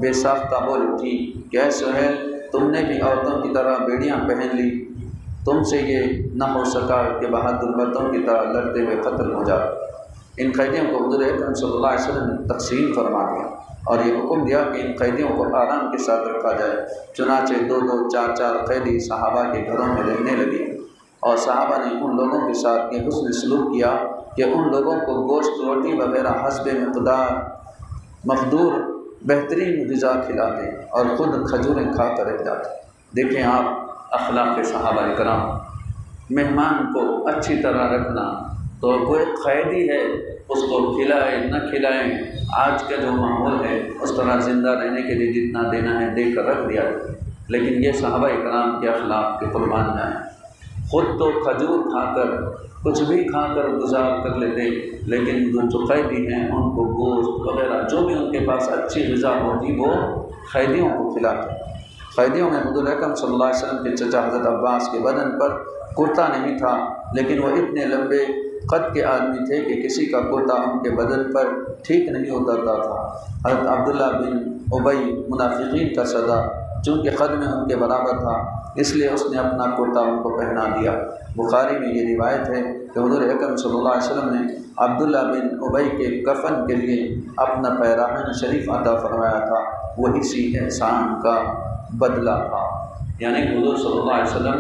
بے ساختہ بول اٹھی کہ اے سہیل، تم نے بھی عورتوں کی طرح بیڑیاں پہن لی، تم سے یہ نہ ہو سکا کہ بہادر مردوں کی طرح لڑتے ہوئے قتل ہو جاؤ۔ ان قیدیوں کو حضور اکرم صلی اللہ علیہ وسلم نے تقسیم فرما دیا اور یہ حکم دیا کہ ان قیدیوں کو آرام کے ساتھ رکھا جائے۔ چنانچہ 2-2 4-4 قیدی صحابہ کے گھروں میں رہنے لگے، اور صحابہ نے ان لوگوں کے ساتھ یہ حسن سلوک کیا کہ ان لوگوں کو گوشت، روٹی وغیرہ حسب مقدار مقدور بہترین غذا کھلاتے اور خود کھجوریں کھا کر رہ جاتے۔ دیکھیں آپ اخلاق صحابہ کرام، مہمان کو اچھی طرح رکھنا، تو کوئی قیدی ہے اس کو کھلائے نہ کھلائیں، آج کا جو ماحول ہے اس طرح زندہ رہنے کے لیے جتنا دینا ہے دے کر رکھ دیا جائے، لیکن یہ صحابہ کرام کے اخلاق کے قربان ہیں۔ خود تو کھجور کھا کر کچھ بھی کھا کر گزار کر لیتے، لیکن جو قیدی ہیں ان کو گوشت وغیرہ جو بھی ان کے پاس اچھی غذا ہوتی وہ قیدیوں کو کھلاتے۔ قیدیوں میں حضور اکرم صلی اللہ علیہ وسلم کے چچا حضرت عباس کے بدن پر کرتا نہیں تھا، لیکن وہ اتنے لمبے قد کے آدمی تھے کہ کسی کا کرتا ان کے بدن پر ٹھیک نہیں اترتا تھا۔ حضرت عبداللہ بن ابی منافقین کا سردار چونکہ قد میں ان کے برابر تھا، اس لیے اس نے اپنا کرتا ان کو پہنا دیا۔ بخاری میں یہ روایت ہے کہ حضور اکرم صلی اللہ علیہ وسلم نے عبداللہ بن ابی کے کفن کے لیے اپنا پیراہن شریف عطا فرمایا تھا، وہ اسی احسان کا بدلہ تھا۔ یعنی حضور صلی اللہ علیہ وسلم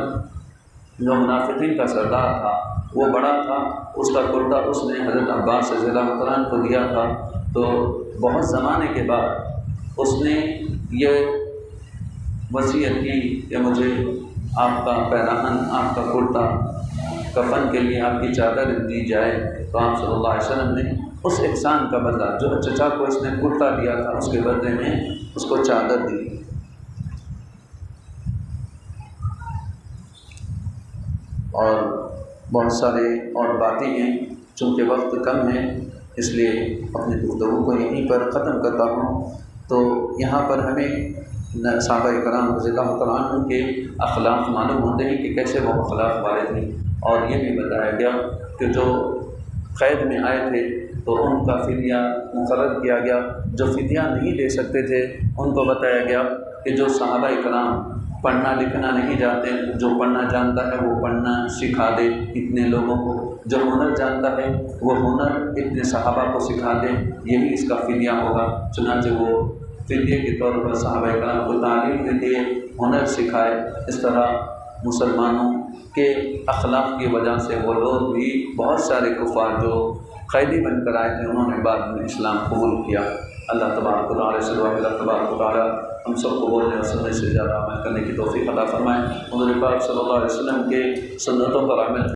جو منافقین کا سردار تھا وہ بڑا تھا، اس کا کرتا اس نے حضرت عباس رضی اللہ عنہ کو دیا تھا، تو بہت زمانے کے بعد اس نے یہ وصیت کی کہ مجھے آپ کا پیراہن، آپ کا کرتا، کفن کے لیے آپ کی چادر دی جائے، تو آپ صلی اللہ علیہ وسلم نے اس احسان کا بدلہ، جو چچا کو اس نے کرتا دیا تھا اس کے بدلے میں اس کو چادر دی۔ اور بہت سارے اور باتیں ہیں، چونکہ وقت کم ہے اس لیے اپنی گفتگو کو یہیں پر ختم کرتا ہوں۔ تو یہاں پر ہمیں صحابہ کرام رضی اللہ تعالیٰ عنہ کے اخلاق معلوم ہوتے ہیں کہ کیسے وہ اخلاق والے تھے، اور یہ بھی بتایا گیا کہ جو قید میں آئے تھے تو ان کا فدیہ مقرر کیا گیا، جو فدیہ نہیں دے سکتے تھے ان کو بتایا گیا کہ جو صحابہ کرام پڑھنا لکھنا نہیں جانتے، جو پڑھنا جانتا ہے وہ پڑھنا سکھا دے اتنے لوگوں کو، جو ہنر جانتا ہے وہ ہنر اتنے صحابہ کو سکھا دے، یہی اس کا فدیہ ہوگا۔ چنانچہ وہ فدیے کے طور پر صحابہ کرام کو تعلیم دیتے، ہنر سکھائے۔ اس طرح مسلمانوں کے اخلاق کی وجہ سے وہ لوگ بھی بہت سارے کفار جو قیدی بن کر آئے تھے انہوں نے بعد میں اسلام قبول کیا۔ اللہ تبارک و تعالیٰ سے دعا ہے اللہ تبارک و تعالیٰ ہم سب کو بولنے اور سننے سے زیادہ عمل کرنے کی توفیق عطا فرمائے۔ حضور پاک صلی اللہ علیہ وسلم کے سنتوں پر عمل